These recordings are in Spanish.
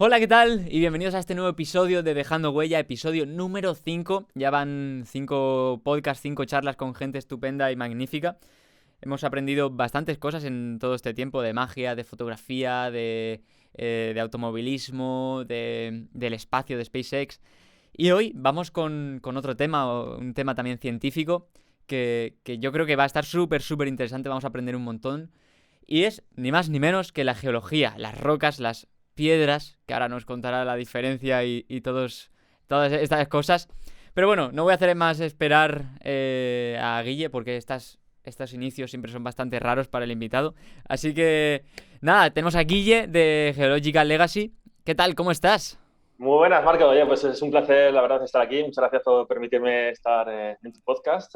Hola, ¿qué tal? Y bienvenidos a este nuevo episodio de Dejando Huella, episodio número 5. Ya van 5 podcasts, 5 charlas con gente estupenda y magnífica. Hemos aprendido bastantes cosas en todo este tiempo, de magia, de fotografía, de automovilismo, del espacio, de SpaceX. Y hoy vamos con otro tema, un tema también científico, que yo creo que va a estar súper interesante, vamos a aprender un montón. Y es ni más ni menos que la geología, las rocas, las piedras, que ahora nos contará la diferencia y todas estas cosas. Pero bueno, no voy a hacer más esperar a Guille, porque estos inicios siempre son bastante raros para el invitado. Así que nada, tenemos a Guille de Geological Legacy. ¿Qué tal? ¿Cómo estás? Muy buenas, Marco. Oye, pues es un placer, la verdad, estar aquí. Muchas gracias por permitirme estar en tu podcast.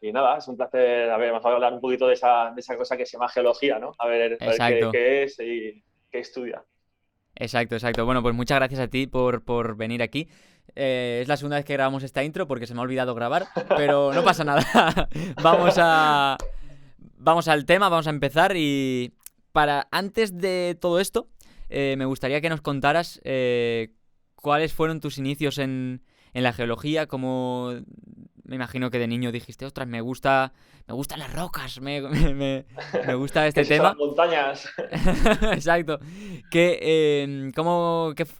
Y nada, es un placer. A ver, vamos a hablar un poquito de esa cosa que se llama geología, ¿no? A ver qué, Exacto. qué es y qué estudia. Exacto. Bueno, pues muchas gracias a ti por venir aquí. Es la segunda vez que grabamos esta intro porque se me ha olvidado grabar, pero no pasa nada. vamos a, Vamos al tema, vamos a empezar y para antes de todo esto, me gustaría que nos contaras cuáles fueron tus inicios en la geología, como me imagino que de niño dijiste, ostras, me gustan las rocas, me gusta ¿Qué este es eso, las tema. montañas? Exacto.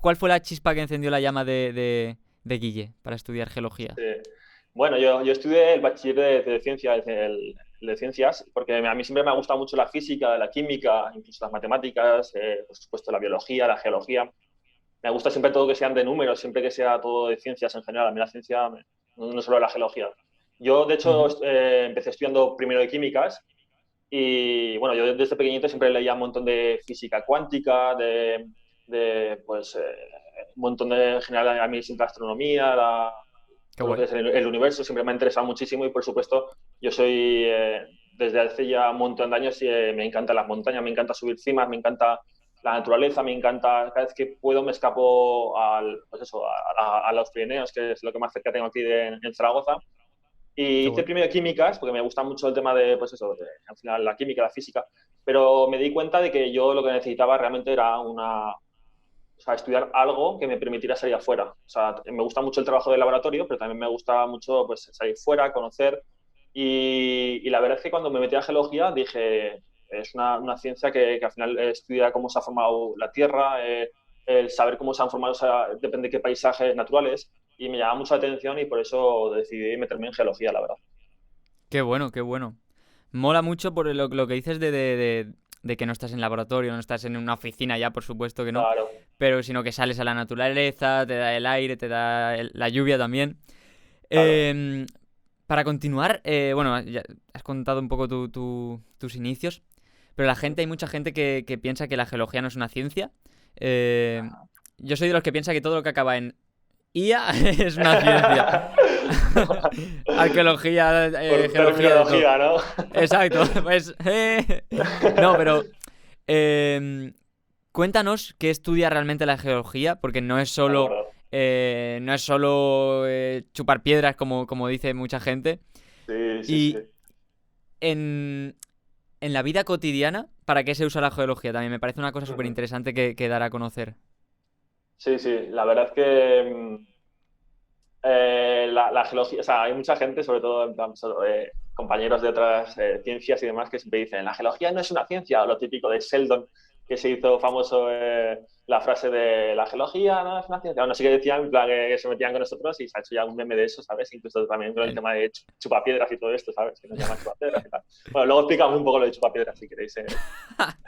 ¿Cuál fue la chispa que encendió la llama de Guille para estudiar geología? Sí. Bueno, yo estudié el bachiller de ciencias, de ciencias, porque a mí siempre me ha gustado mucho la física, la química, incluso las matemáticas, por supuesto la biología, la geología. Me gusta siempre todo que sean de números, siempre que sea todo de ciencias en general. A mí la ciencia, no solo la geología. Yo, de hecho, Ujú. empecé estudiando primero de químicas y, bueno, yo desde pequeñito siempre leía un montón de física cuántica, pues, un montón de, en general, a mí siempre la astronomía, Qué todo lo que guay. es el universo, siempre me ha interesado muchísimo y, por supuesto, yo soy, desde hace ya un montón de años, me encantan las montañas, me encanta subir cimas, me encanta la naturaleza, me encanta, cada vez que puedo me escapo pues eso, a los Pirineos, que es lo que más cerca tengo aquí en Zaragoza. Y Qué hice guay. primero de químicas, porque me gusta mucho el tema de, pues eso, al final la química, la física, pero me di cuenta de que yo lo que necesitaba realmente era o sea, estudiar algo que me permitiera salir afuera. O sea, me gusta mucho el trabajo de laboratorio, pero también me gusta mucho pues, salir fuera, conocer. Y la verdad es que cuando me metí a geología dije, es una ciencia que al final estudia cómo se ha formado la Tierra, el saber cómo se han formado, o sea, depende de qué paisajes naturales, y me llama mucha atención y por eso decidí meterme en geología, la verdad. Qué bueno, qué bueno. Mola mucho por lo que dices de que no estás en laboratorio, no estás en una oficina ya, por supuesto que no, Claro, pero sino que sales a la naturaleza, te da el aire, te da la lluvia también. claro. Em, para continuar, bueno, ya has contado un poco tus inicios, pero hay mucha gente que piensa que la geología no es una ciencia. Eh, yo soy de los que piensa que todo lo que acaba en IA es una ciencia. Arqueología, Por geología, de todo. terminología, ¿no? Exacto, pues... No, pero... em, cuéntanos qué estudia realmente la geología, porque De acuerdo. no es solo chupar piedras como dice mucha gente. Sí, sí, sí. Y en, en la vida cotidiana, ¿para qué se usa la geología? También me parece una cosa súper Ujú. interesante que dar a conocer. Sí, sí, la verdad es que la geología, o sea, hay mucha gente, sobre todo en plan, compañeros de otras ciencias y demás, que siempre dicen, la geología no es una ciencia, o lo típico de Sheldon, que se hizo famoso la frase de la geología no es una ciencia. Bueno, sí que decían, en plan, que se metían con nosotros y se ha hecho ya un meme de eso, ¿sabes? Incluso también con el El- tema de chupapiedras y todo esto, ¿sabes? Que nos llaman chupapiedras y tal. Bueno, luego explicamos un poco lo de chupapiedras si queréis. Sí,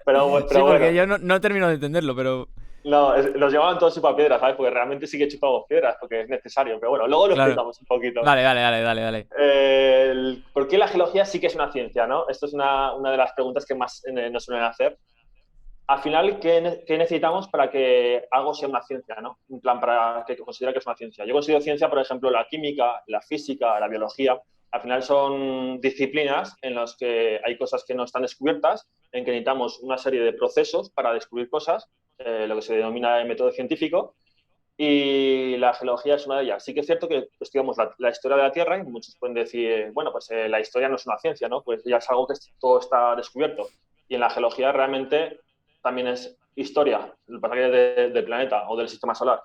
Pero porque bueno. yo no termino de entenderlo, pero... No, los llamaban todos chupapiedras, ¿sabes? Porque realmente sí que chupamos piedras, porque es necesario. Pero bueno, luego lo Claro. explicamos un poquito. Dale. ¿Por qué la geología sí que es una ciencia, no? Esto es una de las preguntas que más nos suelen hacer. Al final, ¿qué necesitamos para que algo sea una ciencia, no? Un plan para que considera que es una ciencia. Yo considero ciencia, por ejemplo, la química, la física, la biología. Al final son disciplinas en las que hay cosas que no están descubiertas, en que necesitamos una serie de procesos para descubrir cosas, lo que se denomina el método científico, y la geología es una de ellas. Sí que es cierto que estudiamos la historia de la Tierra y muchos pueden decir, bueno, pues la historia no es una ciencia, ¿no? Pues ya es algo que todo está descubierto. Y en la geología realmente también es historia, el pasaje del planeta o del sistema solar.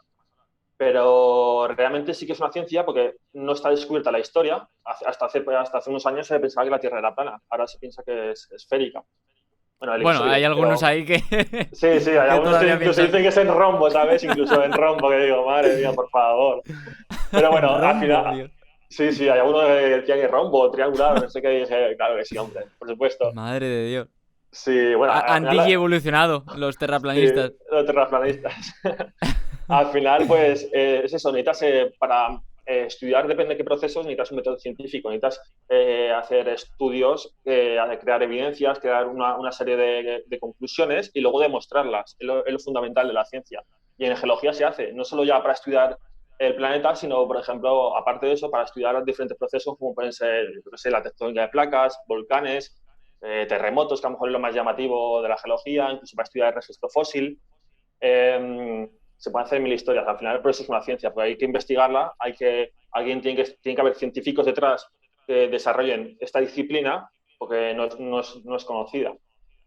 Pero realmente sí que es una ciencia porque no está descubierta la historia. Hasta hace unos años se pensaba que la Tierra era plana, ahora se piensa que es esférica. Bueno, hay algunos ahí que... Sí, hay que algunos que todavía incluso piensan... dicen que es en rombo, ¿sabes? Incluso en rombo, que digo, madre mía, por favor. Pero bueno, al Rombo, final... Dios. Sí, hay algunos que decían que es rombo, triangular, no sé qué, dije, claro que sí, hombre, por supuesto. Madre de Dios. Sí, bueno, al Han final... evolucionado los Sí, terraplanistas. los terraplanistas. Al final, pues, es eso, necesitas para estudiar, depende de qué procesos, necesitas un método científico, necesitas hacer estudios, crear evidencias, crear una serie de conclusiones y luego demostrarlas. Es lo fundamental de la ciencia. Y en geología se hace, no solo ya para estudiar el planeta, sino, por ejemplo, aparte de eso, para estudiar diferentes procesos como pueden ser, no sé, la tectónica de placas, volcanes, terremotos, que a lo mejor es lo más llamativo de la geología, incluso para estudiar el registro fósil. Se pueden hacer mil historias. Al final, por eso es una ciencia, porque hay que investigarla, tiene que haber científicos detrás que desarrollen esta disciplina, porque no es conocida.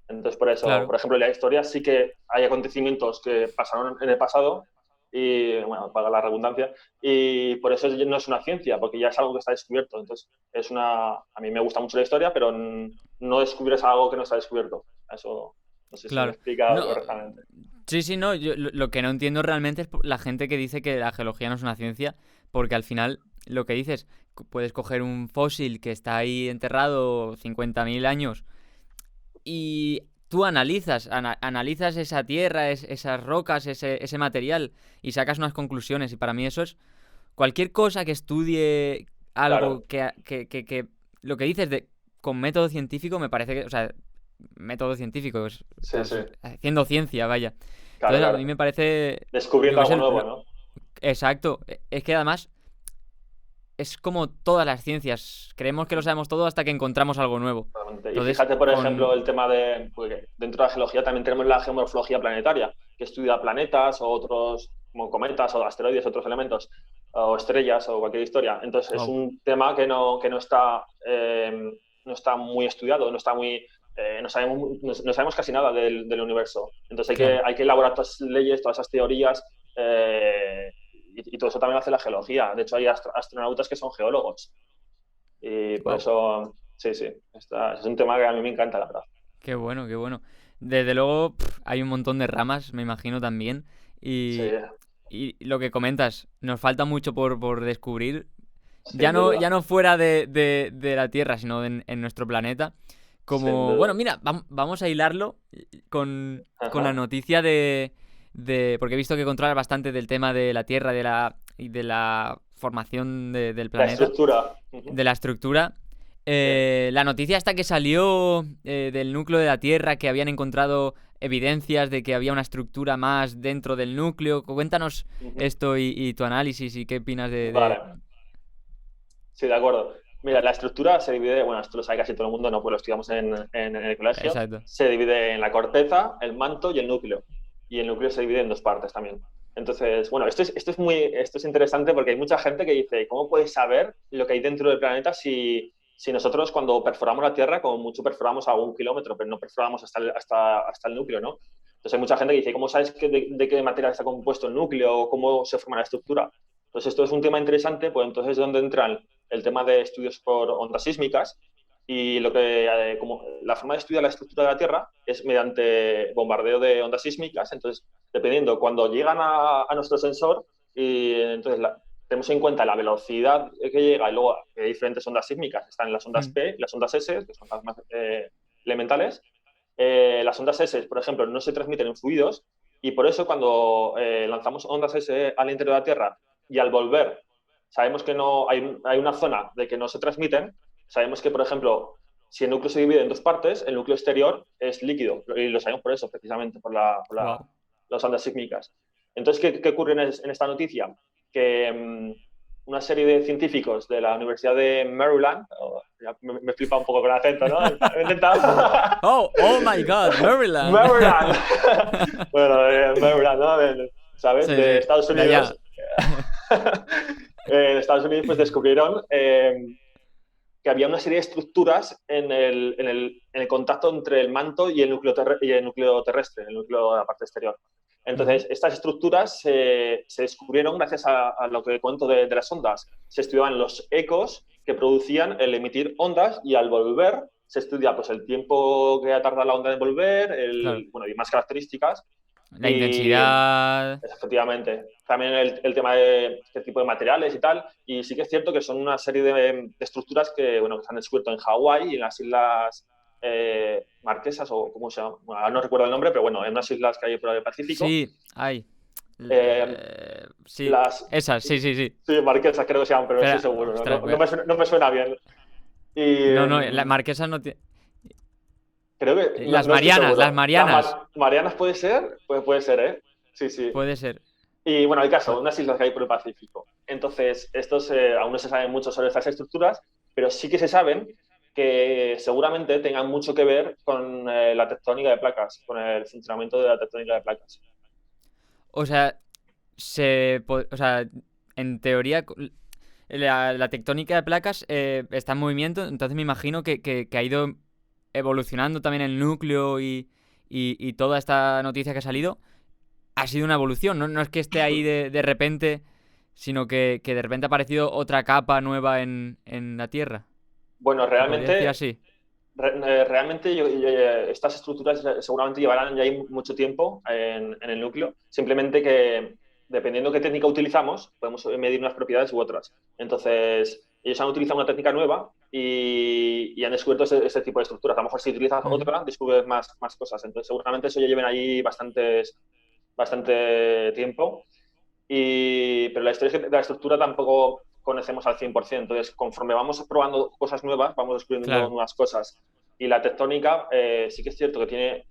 Entonces, por eso, Claro. por ejemplo, en la historia sí que hay acontecimientos que pasaron en el pasado, y, bueno, para la redundancia, y por eso no es una ciencia, porque ya es algo que está descubierto. Entonces, a mí me gusta mucho la historia, pero no descubres algo que no está descubierto. Eso no sé si me he Claro. explicado No, correctamente. sí, no. Yo, lo que no entiendo realmente es la gente que dice que la geología no es una ciencia, porque al final lo que dices, puedes coger un fósil que está ahí enterrado 50.000 años y tú analizas esa tierra, esas rocas, ese material y sacas unas conclusiones. Y para mí eso es cualquier cosa que estudie algo Claro, que lo que dices con método científico me parece que, o sea, método científico, sí, estás haciendo ciencia, vaya. claro, Entonces a mí claro. me parece, yo Descubriendo qué sé, algo nuevo, ¿no? exacto. Es que además es como todas las ciencias, creemos que lo sabemos todo hasta que encontramos algo nuevo. Totalmente. Y Entonces, fíjate, por ejemplo, el tema porque dentro de la geología también tenemos la geomorfología planetaria, que estudia planetas o otros, como cometas o asteroides, otros elementos, o estrellas o cualquier historia. Entonces, es wow, un tema que no está muy estudiado, no sabemos casi nada del universo. Entonces, claro. hay que elaborar todas esas leyes, todas esas teorías, y todo eso también lo hace la geología. De hecho, hay astronautas que son geólogos. Y por Wow. eso, sí, es un tema que a mí me encanta, la verdad. Qué bueno, qué bueno. Desde luego, hay un montón de ramas, me imagino también. Sí, Y, y lo que comentas, nos falta mucho por descubrir. sin Ya duda, no fuera de la Tierra, sino en nuestro planeta. sin Como, bueno, duda. mira, vamos a hilarlo con la Ajá. noticia porque he visto que controlas bastante del tema de la Tierra y de la formación del La planeta, estructura. de la estructura. Sí, La noticia hasta que salió del núcleo de la Tierra, que habían encontrado evidencias de que había una estructura más dentro del núcleo. Cuéntanos ujú. esto y tu análisis y qué opinas Vale, sí, de acuerdo. Mira, la estructura se divide, bueno, esto lo sabe casi todo el mundo, no, pues lo estudiamos en el colegio. Exacto. Se divide en la corteza, el manto y el núcleo. Y el núcleo se divide en dos partes también. Entonces, bueno, esto es interesante porque hay mucha gente que dice, ¿cómo puedes saber lo que hay dentro del planeta si nosotros cuando perforamos la Tierra, como mucho perforamos a 1 kilómetro, pero no perforamos hasta el núcleo, ¿no? Entonces hay mucha gente que dice, ¿cómo sabes de qué material está compuesto el núcleo o cómo se forma la estructura? Entonces esto es un tema interesante, pues entonces es donde entran el tema de estudios por ondas sísmicas y como la forma de estudiar la estructura de la Tierra es mediante bombardeo de ondas sísmicas. Entonces, dependiendo cuando llegan a nuestro sensor, y entonces tenemos en cuenta la velocidad que llega y luego hay diferentes ondas sísmicas. Están las ondas Mm. P y las ondas S, que son las más elementales. Las ondas S, por ejemplo, no se transmiten en fluidos y por eso cuando lanzamos ondas S al interior de la Tierra y al volver sabemos que no hay una zona de que no se transmiten, sabemos que, por ejemplo, si el núcleo se divide en dos partes, el núcleo exterior es líquido y lo sabemos por eso, precisamente Wow. las ondas sísmicas. Entonces, ¿qué ocurre en esta noticia? Que una serie de científicos de la Universidad de Maryland, me flipa un poco con el acento, ¿no? He intentado... Oh my God, Maryland. Maryland. Bueno, Maryland, ¿no? ¿Sabes? Sí, De sí, Estados de allá. Unidos. En Estados Unidos pues descubrieron que había una serie de estructuras en el contacto entre el manto y el núcleo terrestre, el núcleo de la parte exterior. Entonces, estas estructuras se descubrieron gracias a lo que cuento de las ondas. Se estudiaban los ecos que producían el emitir ondas y al volver se estudia pues, el tiempo que tarda la onda en volver, Claro. bueno, y más características. La intensidad. Efectivamente. También el tema de qué tipo de materiales y tal. Y sí que es cierto que son una serie de estructuras que, bueno, que se han descubierto en Hawái y en las islas Marquesas, o cómo se llama, bueno, no recuerdo el nombre, pero bueno, en unas islas que hay por el Pacífico. Sí, hay. Sí, Las, esas, sí. sí, Marquesas creo que se llaman, pero no estoy seguro. Ostras, No me suena bien. Y, no, la Marquesa no tiene. creo que. Las No estoy Marianas, seguro. las Marianas. Marianas puede ser, puede ser, ¿eh? Sí. Puede ser. Y bueno, el caso, unas islas que hay por el Pacífico. Entonces, estos aún no se sabe mucho sobre estas estructuras, pero sí que se saben que seguramente tengan mucho que ver con la tectónica de placas, con el funcionamiento de la tectónica de placas. O sea, en teoría, la tectónica de placas está en movimiento, entonces me imagino que ha ido evolucionando también el núcleo y toda esta noticia que ha salido ha sido una evolución. No es que esté ahí de repente, sino que de repente ha aparecido otra capa nueva en la Tierra. Bueno, ¿Se podría decir realmente, así? realmente estas estructuras seguramente llevarán ya mucho tiempo en el núcleo, simplemente que dependiendo qué técnica utilizamos, podemos medir unas propiedades u otras. Entonces, ellos han utilizado una técnica nueva y han descubierto ese tipo de estructuras. A lo mejor si utilizas otra, descubres más cosas. Entonces, seguramente eso ya lleven ahí bastante tiempo. Pero la historia de la estructura tampoco conocemos al 100%. Entonces, conforme vamos probando cosas nuevas, vamos descubriendo nuevas cosas. Y la tectónica sí que es cierto que tiene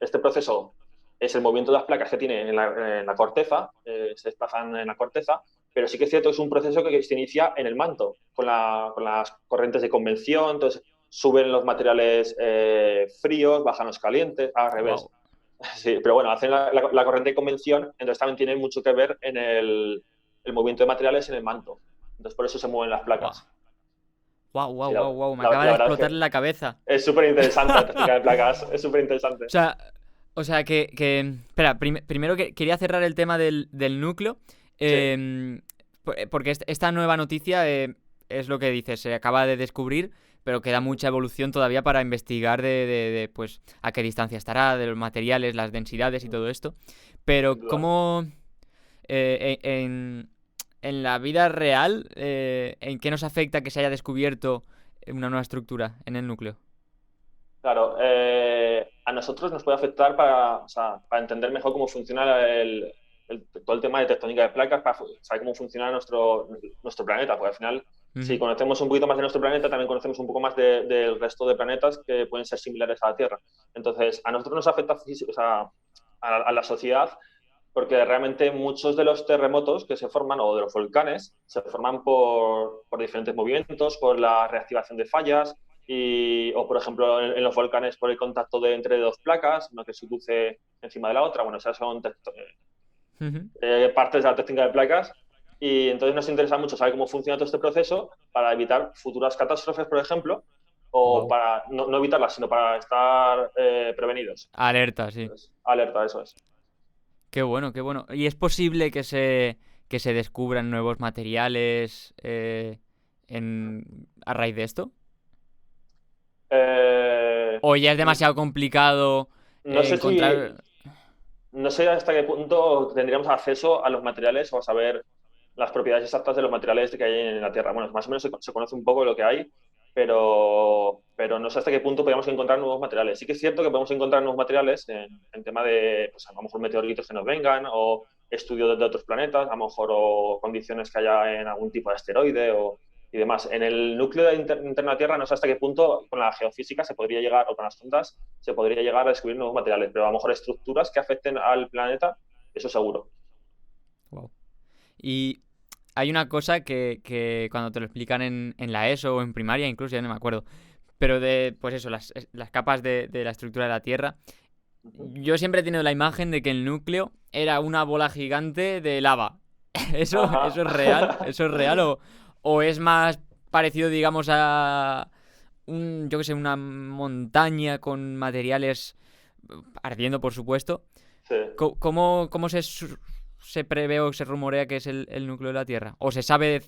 este proceso, es el movimiento de las placas que tiene en la corteza, se desplazan en la corteza, pero sí que es cierto que es un proceso que se inicia en el manto, con las corrientes de convección. Entonces, suben los materiales fríos, bajan los calientes, al revés. Wow. Sí, pero bueno, hacen la corriente de convención, entonces también tiene mucho que ver en el movimiento de materiales en el manto. Entonces por eso se mueven las placas. Wow. Sí, Me acaba de verdad explotar es la cabeza. es súper interesante la técnica de placas, es súper interesante. O sea que espera, primero que quería cerrar el tema del núcleo. Porque esta nueva noticia es lo que dices, se acaba de descubrir, pero queda mucha evolución todavía para investigar de pues a qué distancia estará, de los materiales, las densidades y todo esto. Pero ¿cómo en la vida real, en qué nos afecta que se haya descubierto una nueva estructura en el núcleo? Claro, a nosotros nos puede afectar para entender mejor cómo funciona todo el tema de tectónica de placas, para saber cómo funciona nuestro planeta, porque al final, si conocemos un poquito más de nuestro planeta, también conocemos un poco más del resto de planetas que pueden ser similares a la Tierra. Entonces, a nosotros nos afecta a la sociedad, porque realmente muchos de los terremotos que se forman, o de los volcanes, se forman por diferentes movimientos, por la reactivación de fallas, o por ejemplo en los volcanes por el contacto entre dos placas, una que se produce encima de la otra. Bueno, esas son partes de la técnica de placas, y entonces nos interesa mucho saber cómo funciona todo este proceso para evitar futuras catástrofes, por ejemplo, o para no evitarlas, sino para estar prevenidos. Alerta, sí. Entonces, alerta, eso es. Qué bueno. ¿Y es posible que se descubran nuevos materiales a raíz de esto? ¿O ya es demasiado complicado encontrar...? No sé hasta qué punto tendríamos acceso a los materiales o a saber las propiedades exactas de los materiales que hay en la Tierra. Bueno, más o menos se conoce un poco lo que hay, pero no sé hasta qué punto podríamos encontrar nuevos materiales. Sí que es cierto que podemos encontrar nuevos materiales en tema de, pues, a lo mejor meteoritos que nos vengan, o estudios de otros planetas, a lo mejor, o condiciones que haya en algún tipo de asteroide y demás. En el núcleo interno de la Tierra no sé hasta qué punto con la geofísica se podría llegar, o con las ondas, se podría llegar a descubrir nuevos materiales, pero a lo mejor estructuras que afecten al planeta, eso seguro. Wow. Y hay una cosa que cuando te lo explican en la ESO o en primaria, incluso, ya no me acuerdo, pero pues eso, las capas de la estructura de la Tierra, yo siempre he tenido la imagen de que el núcleo era una bola gigante de lava. ¿Eso es real? ¿Eso es real o es más parecido, digamos, a yo que sé, una montaña con materiales ardiendo, por supuesto. Sí. ¿Cómo se prevé o se rumorea que es el núcleo de la Tierra? ¿O se sabe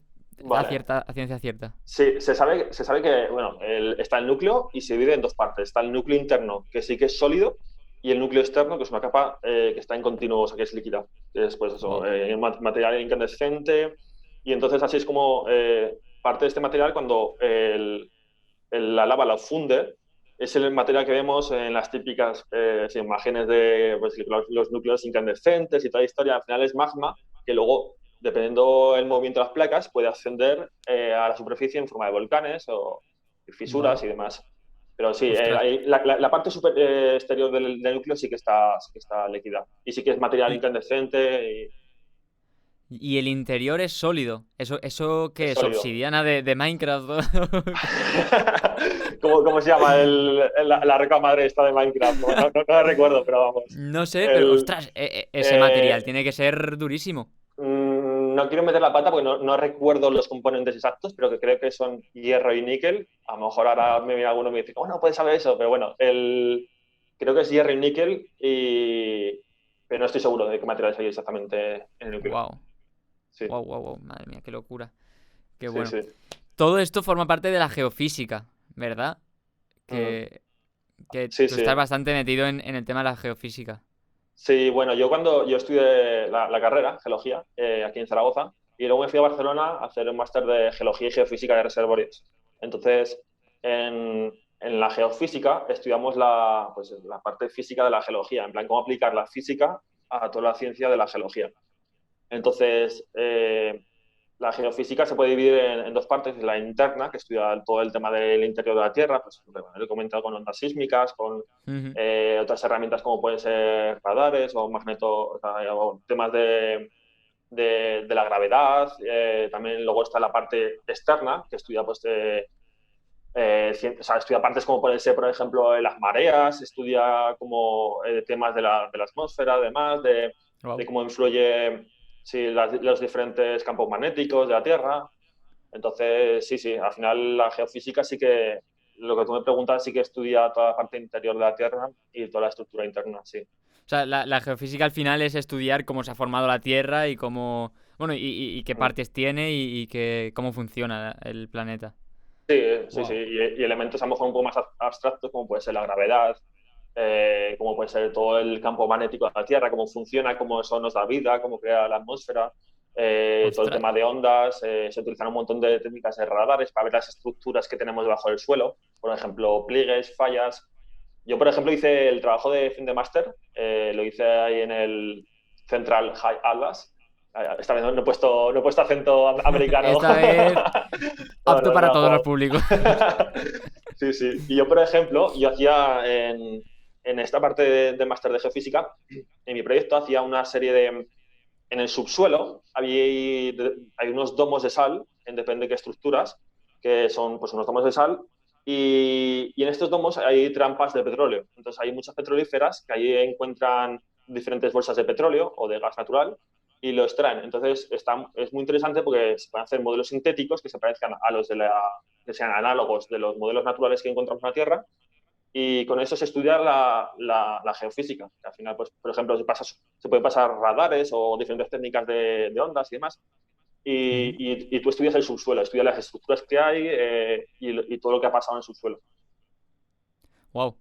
Vale. a ciencia cierta? Sí, se sabe que, bueno, está el núcleo y se divide en dos partes. Está el núcleo interno, que sí que es sólido, y el núcleo externo, que es una capa que está en continuo, o sea, que es líquida. Que es, pues eso, Wow. material incandescente. Y entonces así es como parte de este material, cuando la lava la funde, es el material que vemos en las típicas imágenes de pues, los núcleos incandescentes y toda la historia. Al final es magma que luego, dependiendo del movimiento de las placas, puede ascender a la superficie en forma de volcanes o fisuras Vale. y demás. Pero sí, Ostras. la parte exterior del núcleo sí que está líquida. Y sí que es material Y, incandescente y y el interior es sólido. ¿Eso qué es es? sólido. ¿Obsidiana de Minecraft? ¿Cómo se llama la roca madre esta de Minecraft? No la recuerdo, pero vamos. No sé, pero El, ostras, ese material eh, tiene que ser durísimo. no quiero meter la pata porque no recuerdo los componentes exactos, pero que creo que son hierro y níquel. A lo mejor ahora Wow. me viene alguno y me dice, ¿cómo no puedes saber eso? Pero bueno, creo que es hierro y níquel, pero no estoy seguro de qué materiales hay exactamente en el núcleo. Wow. Sí, Wow, wow, wow. Madre mía, qué locura. Qué sí, bueno. sí. Todo esto forma parte de la geofísica, ¿verdad? Mm, Que sí, tú sí. estás bastante metido en el tema de la geofísica. Sí, bueno, yo cuando yo estudié la carrera, geología, aquí en Zaragoza, y luego me fui a Barcelona a hacer un máster de geología y geofísica de reservorios. Entonces, en la geofísica estudiamos la parte física de la geología, en plan, cómo aplicar la física a toda la ciencia de la geología. Entonces, la geofísica se puede dividir en dos partes: la interna, que estudia todo el tema del interior de la Tierra, pues lo he comentado, con ondas sísmicas, con Ujú. otras herramientas como pueden ser radares o o temas de la gravedad. También luego está la parte externa, que estudia o sea, estudia partes como pueden ser, por ejemplo, las mareas, estudia como temas de la atmósfera, además, de Wow. cómo influye, sí, los diferentes campos magnéticos de la Tierra. Entonces, sí, sí, al final la geofísica sí que, lo que tú me preguntas, sí que estudia toda la parte interior de la Tierra y toda la estructura interna, sí. O sea, la geofísica al final es estudiar cómo se ha formado la Tierra y cómo. Bueno, y qué Mm. partes tiene cómo funciona el planeta. Sí, sí, sí. Wow. Y elementos a lo mejor un poco más abstractos, como puede ser la gravedad, como puede ser todo el campo magnético de la Tierra, cómo funciona, cómo eso nos da vida, cómo crea la atmósfera, todo el Ostras. tema de ondas. Se utilizan un montón de técnicas de radares para ver las estructuras que tenemos debajo del suelo, por ejemplo, pliegues, fallas. Yo, por ejemplo, hice el trabajo de fin de máster, lo hice ahí en el Central High Atlas. Esta vez no he puesto acento americano. Esta vez No, apto no, me para la he todos los jugado. públicos. Sí, sí. Y yo, por ejemplo, yo hacía en esta parte de máster de geofísica, en mi proyecto hacía una serie en el subsuelo hay unos domos de sal, en depende de qué estructuras, que son pues unos domos de sal, y en estos domos hay trampas de petróleo. Entonces hay muchas petrolíferas que ahí encuentran diferentes bolsas de petróleo o de gas natural y lo extraen. Entonces es muy interesante porque se pueden hacer modelos sintéticos que se parezcan a los que sean análogos de los modelos naturales que encontramos en la Tierra, y con eso se estudia la geofísica. Que al final, pues, por ejemplo, se puede pasar radares o diferentes técnicas de ondas y demás, Ujú. y tú estudias el subsuelo, estudias las estructuras que hay, y todo lo que ha pasado en el subsuelo. Wow.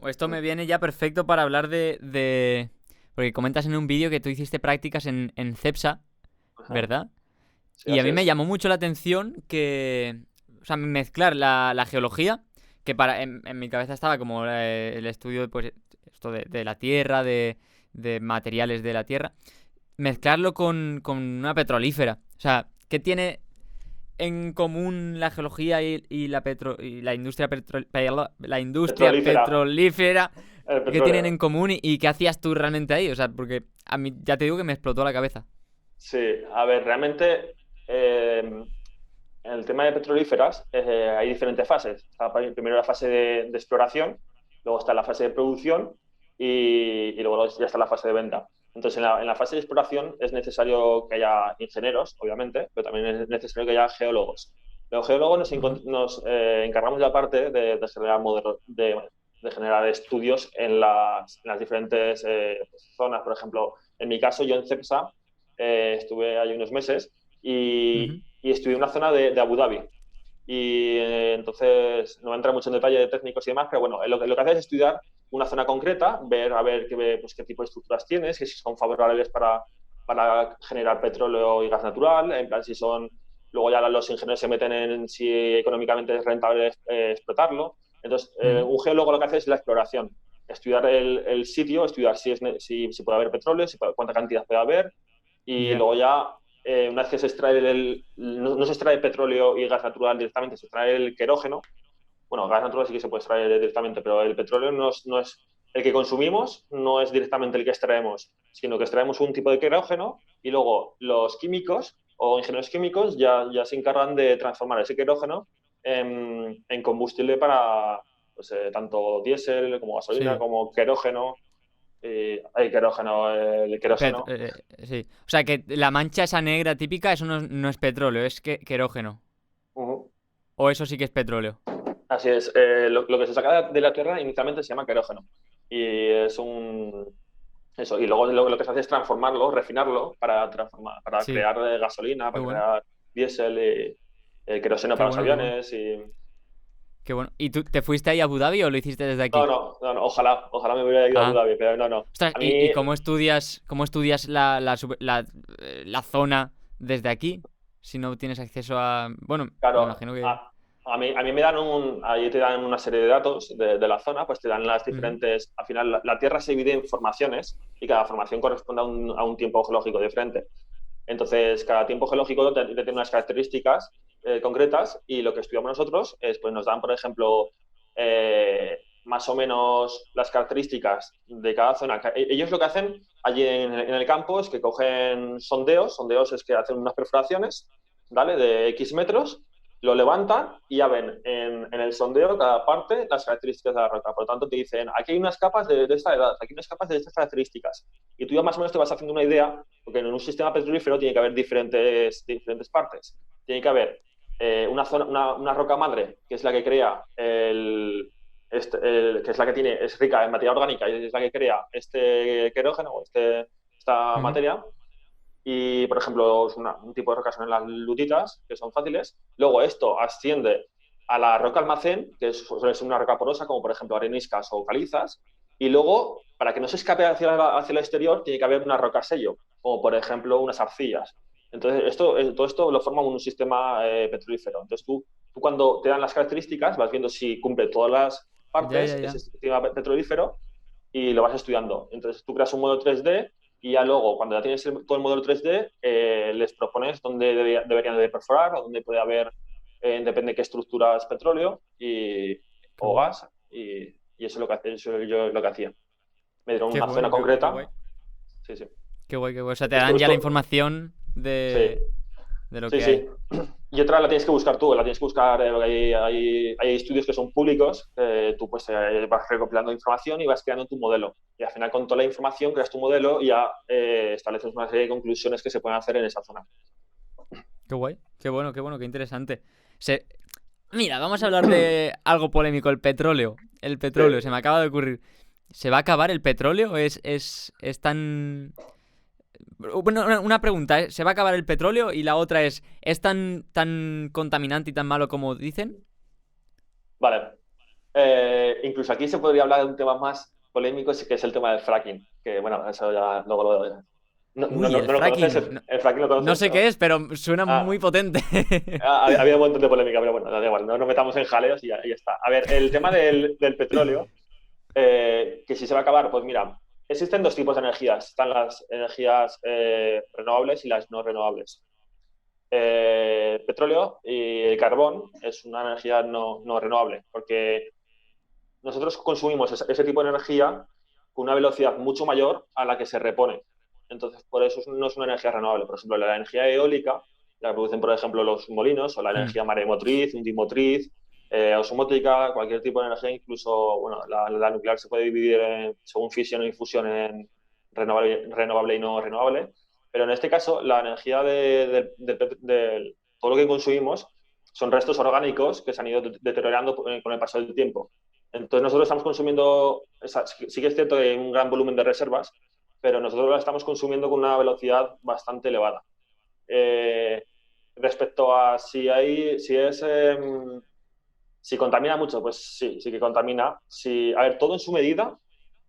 Esto Mm. me viene ya perfecto para hablar porque comentas en un vídeo que tú hiciste prácticas en CEPSA, Ajá. ¿verdad? Sí, Y a así mí me es. llamó mucho la atención o sea, mezclar la geología, que en mi cabeza estaba como el estudio, pues, esto de la Tierra, de materiales de la Tierra, mezclarlo con una petrolífera. O sea, ¿qué tiene en común la geología y la industria la industria Petrolífera, petrolífera? el ¿Qué tienen petróleo. en común y qué hacías tú realmente ahí? O sea, porque a mí ya te digo que me explotó la cabeza. Sí, a ver, realmente en el tema de petrolíferas hay diferentes fases. Está primero la fase de exploración, luego está la fase de producción y luego ya está la fase de venta. Entonces, en la fase de exploración es necesario que haya ingenieros, obviamente, pero también es necesario que haya geólogos. Los geólogos nos encargamos de la parte de generar modelos, de generar estudios en las diferentes zonas. Por ejemplo, en mi caso, yo en CEPSA estuve ahí unos meses y estudié en una zona de Abu Dhabi. Y entonces no voy a entrar mucho en detalle de técnicos y demás, pero bueno, lo que haces es estudiar una zona concreta, ver a ver qué tipo de estructuras tienes, que si son favorables para generar petróleo y gas natural, en plan si son, luego ya los ingenieros se meten en si económicamente es rentable explotarlo. Entonces, un geólogo lo que hace es la exploración, estudiar el sitio, estudiar si puede haber petróleo, cuánta cantidad puede haber, y luego ya una vez que se extrae no se extrae petróleo y gas natural directamente, se extrae el querógeno. Bueno, gas natural sí que se puede extraer directamente, pero el petróleo no es el que consumimos, no es directamente el que extraemos, sino que extraemos un tipo de querógeno y luego los químicos o ingenieros químicos ya se encargan de transformar ese querógeno en combustible para pues, tanto diésel como gasolina, Sí. como querógeno. Hay querógeno, el querógeno. Sí. O sea, que la mancha esa negra típica, eso no es petróleo, es querógeno. Uh-huh. O eso sí que es petróleo. Así es. Lo que se saca de la Tierra inicialmente se llama querógeno. Y es eso. Y luego lo que se hace es transformarlo, refinarlo para Sí. crear gasolina, Qué para bueno. crear diésel y queroseno Qué para los bueno, qué bueno. aviones. Qué bueno. ¿Y tú te fuiste ahí a Abu Dhabi o lo hiciste desde No, aquí? no. Ojalá me hubiera ido a Abu Ah. Dhabi, pero no. Ostras, A ¿y mí, cómo estudias la zona desde aquí? Si no tienes acceso a... Bueno, me claro, imagino que... a mí me dan ahí te dan una serie de datos de la zona, pues te dan las Ujú. diferentes, al final la Tierra se divide en formaciones y cada formación corresponde a un tiempo geológico diferente. Entonces, cada tiempo geológico tiene unas características concretas y lo que estudiamos nosotros es, pues nos dan, por ejemplo, más o menos las características de cada zona. Ellos lo que hacen allí en el campo es que cogen sondeos es que hacen unas perforaciones, ¿vale? De X metros, lo levantan y ya ven en el sondeo cada parte las características de la roca. Por lo tanto, te dicen, aquí hay unas capas de esta edad, aquí hay unas capas de estas características. Y tú ya más o menos te vas haciendo una idea, porque en un sistema petrolífero tiene que haber diferentes partes. Tiene que haber una roca madre, que es la que crea que es la que es rica en materia orgánica y es la que crea este querógeno o esta Ujú. materia. Y, por ejemplo, un tipo de roca son las lutitas, que son fáciles. Luego esto asciende a la roca almacén, que suele ser una roca porosa, como por ejemplo areniscas o calizas. Y luego, para que no se escape hacia el exterior, tiene que haber una roca sello, como por ejemplo unas arcillas. Entonces, todo esto lo forma un sistema petrolífero. Entonces, tú cuando te dan las características, vas viendo si cumple todas las Ya, ya, partes ese ya. sistema petrolífero y lo vas estudiando. Entonces, tú creas un modelo 3D y ya luego, cuando ya tienes todo el modelo 3D, les propones dónde deberían de perforar o dónde puede haber, depende de qué estructuras, petróleo Qué o guay. gas. Y eso yo lo que hacía. Me dieron Qué una zona bueno, qué concreta. guay. Sí, sí. Qué guay, qué guay. O sea, te dan ya la información Sí, de lo que hay. sí. Y otra la tienes que buscar tú, la tienes que buscar, hay estudios que son públicos, tú pues vas recopilando información y vas creando tu modelo. Y al final con toda la información creas tu modelo y ya estableces una serie de conclusiones que se pueden hacer en esa zona. Qué guay. Qué bueno, qué interesante. Se... Mira, vamos a hablar de algo polémico, el petróleo. El Sí. petróleo, se me acaba de ocurrir. ¿Se va a acabar el petróleo? ¿Es tan... Bueno, una pregunta, ¿eh? ¿Se va a acabar el petróleo? Y la otra ¿es tan contaminante y tan malo como dicen? Vale. Incluso aquí se podría hablar de un tema más polémico, sí que es el tema del fracking, que bueno, eso ya luego Uy, el no lo conoces, fracking. No, el fracking lo no conoces, sé ¿no? qué es, pero suena muy Ah, potente. había un montón de polémica, pero bueno, da igual, no nos metamos en jaleos y ya está. A ver, el tema del petróleo, que si se va a acabar, pues mira, existen dos tipos de energías. Están las energías renovables y las no renovables. Petróleo y el carbón es una energía no renovable, porque nosotros consumimos ese tipo de energía con una velocidad mucho mayor a la que se repone. Entonces, por eso no es una energía renovable. Por ejemplo, la energía eólica la producen, por ejemplo, los molinos o la Hmm. energía maremotriz, undimotriz, osmótica, cualquier tipo de energía, incluso bueno, la nuclear se puede dividir según fisión y fusión en renovable y no renovable. Pero en este caso, la energía de todo lo que consumimos son restos orgánicos que se han ido deteriorando con el paso del tiempo. Entonces nosotros estamos consumiendo, sí que es cierto que hay un gran volumen de reservas, pero nosotros la estamos consumiendo con una velocidad bastante elevada. Respecto a si contamina mucho, pues sí que contamina. A ver, todo en su medida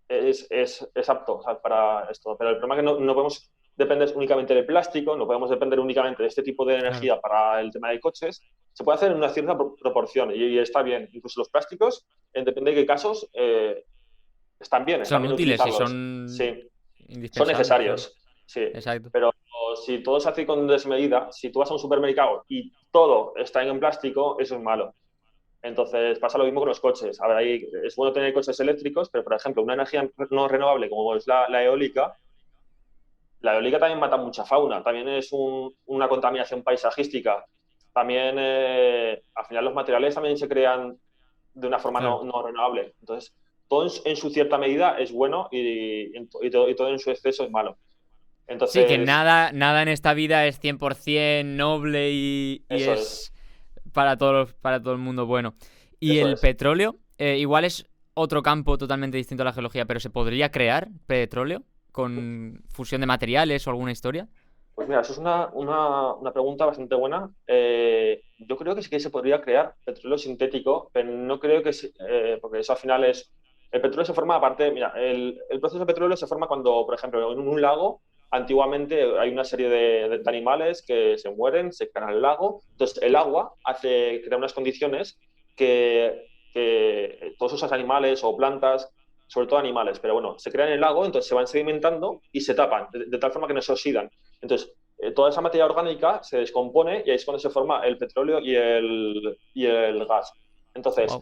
es apto, o sea, para esto, pero el problema es que no podemos depender únicamente del plástico, no podemos depender únicamente de este tipo de energía para el tema de coches. Se puede hacer en una cierta proporción y está bien. Incluso los plásticos, depende de qué casos, están bien útiles y utilizarlos. son Sí, son indispensables. necesarios. Claro. Sí. Exacto. Pero si todo se hace con desmedida, si tú vas a un supermercado y todo está en plástico, eso es malo. Entonces pasa lo mismo con los coches. A ver, ahí es bueno tener coches eléctricos, pero por ejemplo, una energía no renovable como es la eólica también mata mucha fauna, también es una contaminación paisajística. También, al final, los materiales también se crean de una forma no renovable. Entonces, todo en su cierta medida es bueno y todo en su exceso es malo. Entonces, sí, que nada en esta vida es 100% noble y es para todo el mundo bueno. Y eso el es. petróleo, igual es otro campo totalmente distinto a la geología, pero ¿se podría crear petróleo con fusión de materiales o alguna historia? Pues mira, eso es una pregunta bastante buena. Yo creo que sí que se podría crear petróleo sintético, pero no creo que porque eso al final es... El petróleo se forma aparte, mira, el proceso de petróleo se forma cuando, por ejemplo, en un lago, antiguamente hay una serie de animales que se mueren, se caen al lago, entonces el agua crea unas condiciones que todos esos animales o plantas, sobre todo animales, pero bueno, se crean en el lago, entonces se van sedimentando y se tapan, de tal forma que no se oxidan. Entonces, toda esa materia orgánica se descompone y ahí es cuando se forma el petróleo y el gas. Entonces,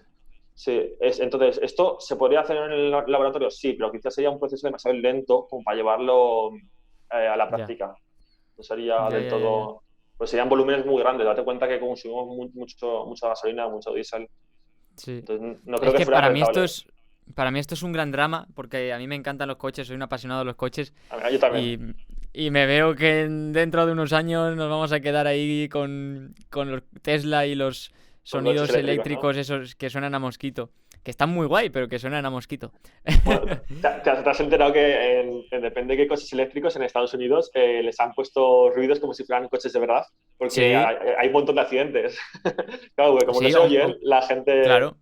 entonces, ¿esto se podría hacer en el laboratorio? Sí, pero quizás sería un proceso demasiado lento como para llevarlo a la práctica. No sería del todo... Pues serían volúmenes muy grandes. Date cuenta que consumimos mucha gasolina, mucho diésel. Sí. Entonces, no creo que fuera para rentable. Para mí esto es un gran drama, porque a mí me encantan los coches, soy un apasionado de los coches. Yo también. Y me veo que dentro de unos años nos vamos a quedar ahí con los Tesla y los sonidos eléctricos, ¿no? Esos que suenan a mosquito. Que están muy guay, pero que suenan a mosquito. Bueno, ¿te has enterado que depende de qué coches eléctricos en Estados Unidos les han puesto ruidos como si fueran coches de verdad? Porque sí. hay un montón de accidentes. Claro, güey, como sí, no se oyen, la gente... Claro.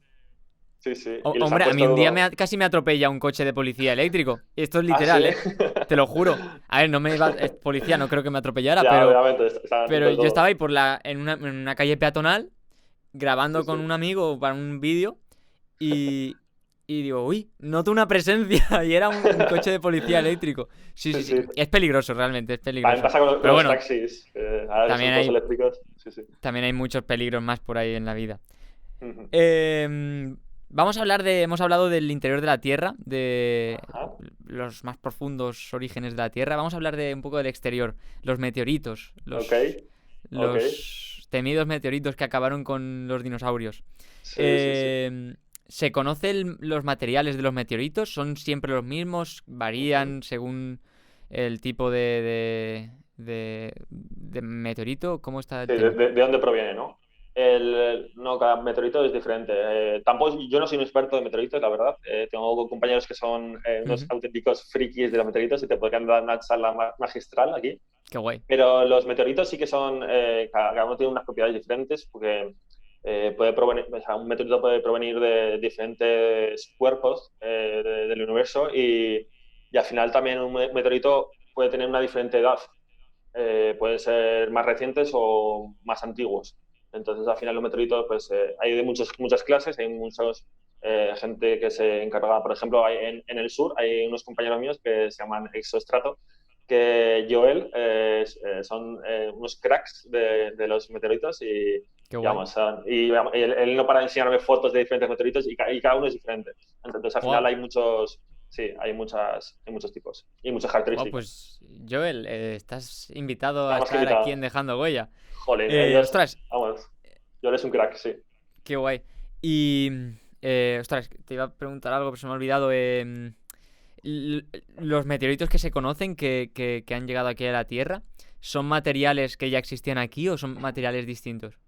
Sí, sí. Hombre, a mí un día casi me atropella un coche de policía eléctrico. Esto es literal, ¿sí? Te lo juro. A ver, no me iba... Policía no creo que me atropellara, ya, pero... Obviamente, pero yo estaba ahí en una calle peatonal grabando con un amigo para un vídeo y digo, uy, noto una presencia y era un coche de policía eléctrico. Sí. Es peligroso, realmente, es peligroso. También pasa con los taxis. Ahora también son todos eléctricos. Sí. También hay muchos peligros más por ahí en la vida. Uh-huh. Hemos hablado del interior de la Tierra, de los más profundos orígenes de la Tierra. Vamos a hablar un poco del exterior, los meteoritos, los temidos meteoritos que acabaron con los dinosaurios. Sí. ¿Se conocen los materiales de los meteoritos? ¿Son siempre los mismos? ¿Varían según el tipo de meteorito? ¿Cómo está el tema? ¿De dónde proviene, no? No, cada meteorito es diferente. Tampoco, yo no soy un experto de meteoritos, la verdad. Tengo compañeros que son unos auténticos frikis de los meteoritos y te podrían dar una charla magistral aquí. Qué guay. Pero los meteoritos sí que son, cada uno tiene unas propiedades diferentes porque puede provenir, o sea, un meteorito puede provenir de diferentes cuerpos del universo y al final también un meteorito puede tener una diferente edad. Pueden ser más recientes o más antiguos. Entonces, al final, los meteoritos, pues hay de muchas clases, hay muchos gente que se encarga, por ejemplo, en el sur hay unos compañeros míos que se llaman Exostrato, que Joel son unos cracks de los meteoritos y, digamos, él no para de enseñarme fotos de diferentes meteoritos y cada uno es diferente. Entonces, al final hay muchos... Sí, hay muchos tipos y muchas características. Pues, Joel, estás invitado a estar aquí en Dejando Huella. Joder, ostras. Vamos, Joel es un crack, sí. Qué guay. Y, ostras, te iba a preguntar algo, pero se me ha olvidado. Los meteoritos que se conocen, que han llegado aquí a la Tierra, ¿son materiales que ya existían aquí o son materiales distintos?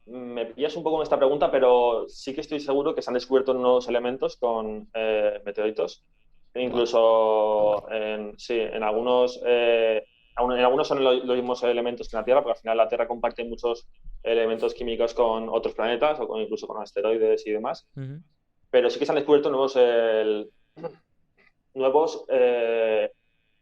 Me pillas un poco en esta pregunta, pero sí que estoy seguro que se han descubierto nuevos elementos con meteoritos. Buah, qué guay. Incluso sí, en algunos son los mismos elementos que en la Tierra, porque al final la Tierra comparte muchos elementos químicos con otros planetas o incluso con asteroides y demás. Ujú. Pero sí que se han descubierto nuevos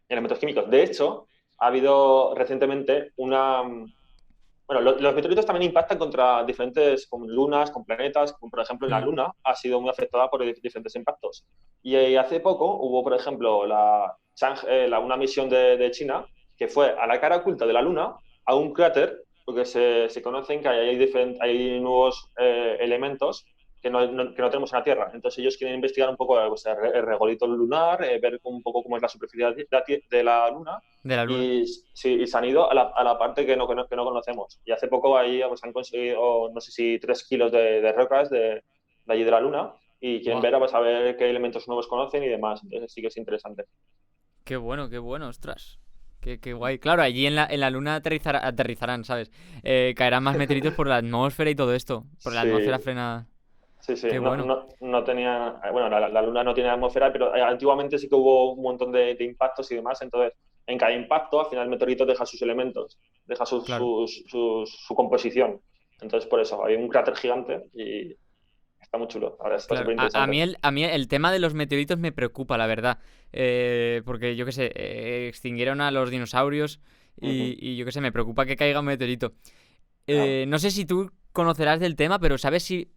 elementos químicos. De hecho, ha habido recientemente bueno, los meteoritos también impactan contra diferentes con lunas, con planetas, como por ejemplo en la Mm. Luna ha sido muy afectada por diferentes impactos. Y hace poco hubo, por ejemplo, una misión de China que fue a la cara oculta de la Luna, a un cráter, porque se conocen que hay nuevos elementos que no tenemos en la Tierra. Entonces ellos quieren investigar un poco pues, el regolito lunar, ver un poco cómo es la superficie de la Luna De la luna. y, sí, y se han ido a la parte que no conocemos. Y hace poco ahí pues, han conseguido, no sé si 3 kilos de rocas de allí de la Luna y quieren Buah, ver, pues, a ver qué elementos nuevos conocen y demás. Entonces sí que es interesante. qué bueno, ostras. Qué guay. Claro, allí en la luna aterrizarán, ¿sabes? Caerán más meteoritos por la atmósfera y todo esto. Por la Sí, atmósfera frena. sí, sí. Qué bueno. No tenía, bueno, la Luna no tiene atmósfera, pero antiguamente sí que hubo un montón de impactos y demás. Entonces, en cada impacto, al final el meteorito deja sus elementos, deja Claro. su composición. Entonces, por eso, hay un cráter gigante y está muy chulo. Ahora está Claro, súper interesante. a mí el tema de los meteoritos me preocupa, la verdad. Porque yo qué sé, extinguieron a los dinosaurios Ujú. y yo qué sé, me preocupa que caiga un meteorito. Ah, No sé si tú conocerás del tema, pero ¿sabes si...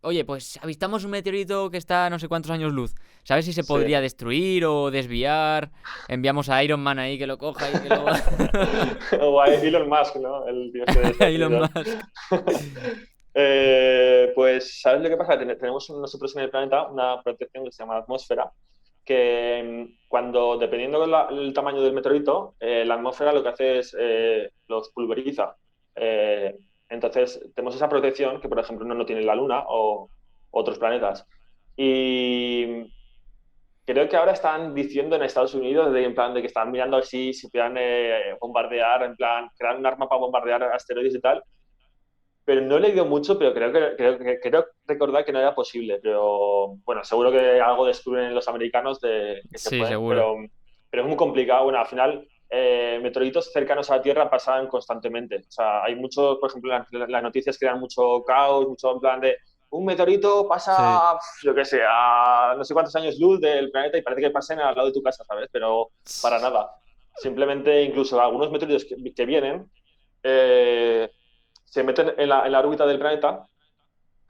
Oye, pues avistamos un meteorito que está a no sé cuántos años luz. ¿Sabes si se sí. podría destruir o desviar? Enviamos a Iron Man ahí que lo coja y que lo... O a Elon Musk, ¿no? El tío este de Estados Elon Unidos. Musk. Pues, ¿sabes lo que pasa? Tenemos nosotros en el planeta una protección que se llama atmósfera, que cuando, dependiendo del tamaño del meteorito, la atmósfera lo que hace es los pulveriza. Eh, entonces, tenemos esa protección que, por ejemplo, no tiene la Luna o otros planetas. Y creo que ahora están diciendo en Estados Unidos en plan de que están mirando a ver si puedan bombardear, en plan, crear un arma para bombardear asteroides y tal, pero no he leído mucho, pero creo recordar que no era posible. Pero bueno, seguro que algo descubren los americanos de que se Sí, pueden, seguro. pero es muy complicado. Bueno, al final, meteoritos cercanos a la Tierra pasan constantemente. O sea, hay muchos, por ejemplo, las noticias crean mucho caos, mucho en plan de un meteorito Sí. pasa, yo qué sé, a no sé cuántos años luz del planeta y parece que pasen al lado de tu casa, ¿sabes? Pero para nada. Simplemente, incluso algunos meteoritos que vienen, eh, se meten en la órbita del planeta,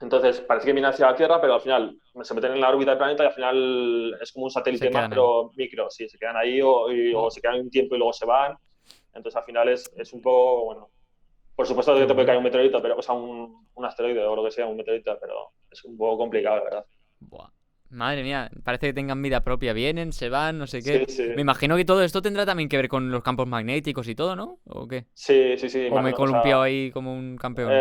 entonces parece que vienen hacia la Tierra, pero al final se meten en la órbita del planeta y al final es como un Se satélite más, quedan ahí. pero micro, sí, se quedan ahí o Buah, se quedan un tiempo y luego se van. Entonces al final es un poco, bueno, por supuesto qué que te puede caer bueno. un meteorito, pero, o sea, un asteroide o lo que sea, un meteorito, pero es un poco complicado, la verdad. Buah. Madre mía, parece que tengan vida propia. Vienen, se van, no sé qué. Sí, sí, Me imagino que todo esto tendrá también que ver con los campos magnéticos y todo, ¿no? ¿O qué? sí, sí, sí, ¿O me he o columpiado sea, ahí como un campeón?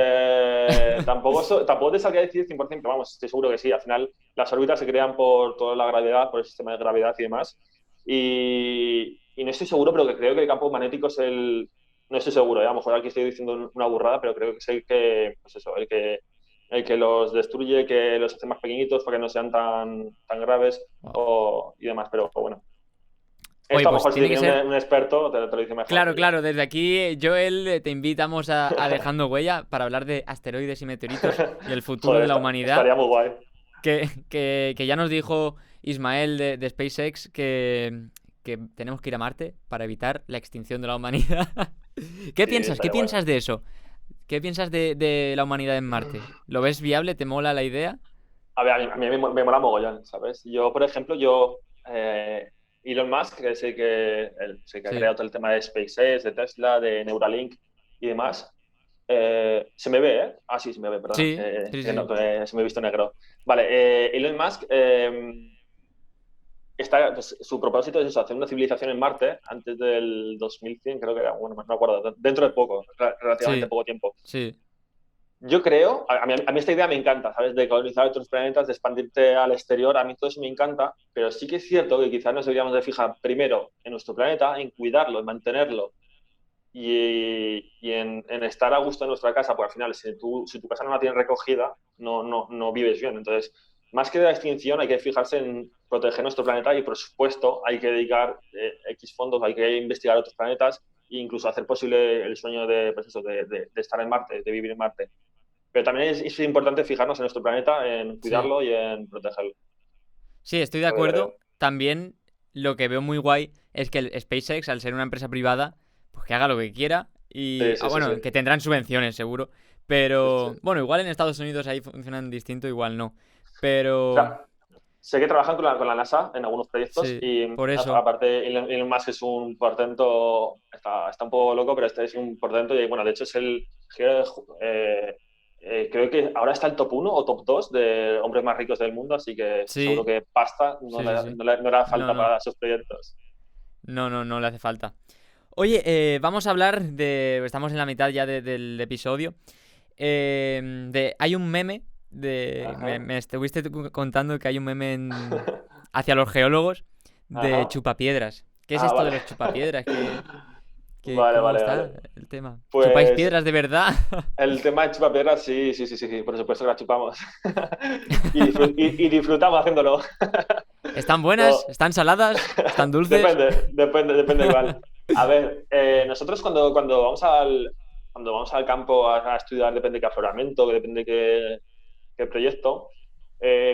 tampoco te sabría decir 100%, pero vamos, estoy seguro que sí. Al final, las órbitas se crean por toda la gravedad, por el sistema de gravedad y demás. Y no estoy seguro, pero que creo que el campo magnético es el. No estoy seguro, a lo mejor aquí estoy diciendo una burrada, pero creo que es el que, pues eso, el que los destruye, que los hace más pequeñitos para que no sean tan graves Buah. y demás. Pero bueno, Oye, esto a lo pues mejor si tiene te que viene ser... un experto, te lo dice mejor Claro, que yo. claro, desde aquí, Joel, te invitamos a Dejando Huella para hablar de asteroides y meteoritos y el futuro Joder, de la humanidad. estaría muy guay. Que ya nos dijo Ismael de SpaceX que tenemos que ir a Marte para evitar la extinción de la humanidad. ¿Qué Sí, piensas? ¿Qué estaría guay. piensas de eso? ¿Qué piensas de la humanidad en Marte? ¿Lo ves viable? ¿Te mola la idea? A ver, a mí me mola mogollón, ¿sabes? Yo, por ejemplo, Elon Musk, que es el que ha Sí, creado todo el tema de SpaceX, de Tesla, de Neuralink y demás, se me ve, ¿eh? Ah, sí, se me ve, perdona, sí, sí, que no, sí. que se me ha visto negro. Vale, Elon Musk, pues, su propósito es eso, hacer una civilización en Marte antes del 2100, creo que era, bueno, no me acuerdo, dentro de poco, relativamente Sí, poco tiempo. sí. Yo creo, a mí esta idea me encanta, ¿sabes? De colonizar otros planetas, de expandirte al exterior, a mí todo eso me encanta, pero sí que es cierto que quizás nos deberíamos de fijar primero en nuestro planeta, en cuidarlo, en mantenerlo, y en estar a gusto en nuestra casa, porque al final, si tu casa no la tienes recogida, no vives bien. Entonces, más que de la extinción, hay que fijarse en proteger nuestro planeta y, por supuesto, hay que dedicar X fondos, hay que investigar otros planetas e incluso hacer posible el sueño de, pues eso, de estar en Marte, de vivir en Marte. Pero también es importante fijarnos en nuestro planeta, en Sí. cuidarlo y en protegerlo. Sí, estoy de Porque, acuerdo. También lo que veo muy guay es que el SpaceX, al ser una empresa privada, pues que haga lo que quiera. Y, sí, sí, sí, sí. bueno, que tendrán subvenciones, seguro. Sí, sí. Pero, bueno, igual en Estados Unidos ahí funcionan distinto, igual no. O Pero, sea, sé que trabajan con la NASA en algunos proyectos sí, y por eso. aparte Elon Musk es un portento, está un poco loco, pero este es un portento y bueno, de hecho es eh, creo que ahora está el top uno o top 2 de hombres más ricos del mundo, así que seguro Sí, que pasta sí, sí, sí. no le hará No, falta no, para sus proyectos. no le hace falta. Oye, vamos a hablar de... Estamos en la mitad ya del episodio. Hay un meme Ajá. me estuviste contando que hay un meme hacia los geólogos de Ajá. chupapiedras. ¿Qué es Ah, esto de vale. los chupapiedras? Vale, ¿Cómo vale, está vale. el tema? ¿Chupáis Pues piedras de verdad? el tema de chupapiedras, sí, sí, sí, sí, sí, por supuesto que la chupamos. Y disfrutamos haciéndolo. ¿Están buenas? No, ¿Están saladas? ¿Están dulces? depende igual. A ver, nosotros cuando vamos al campo a estudiar, depende qué afloramiento, que depende qué proyecto,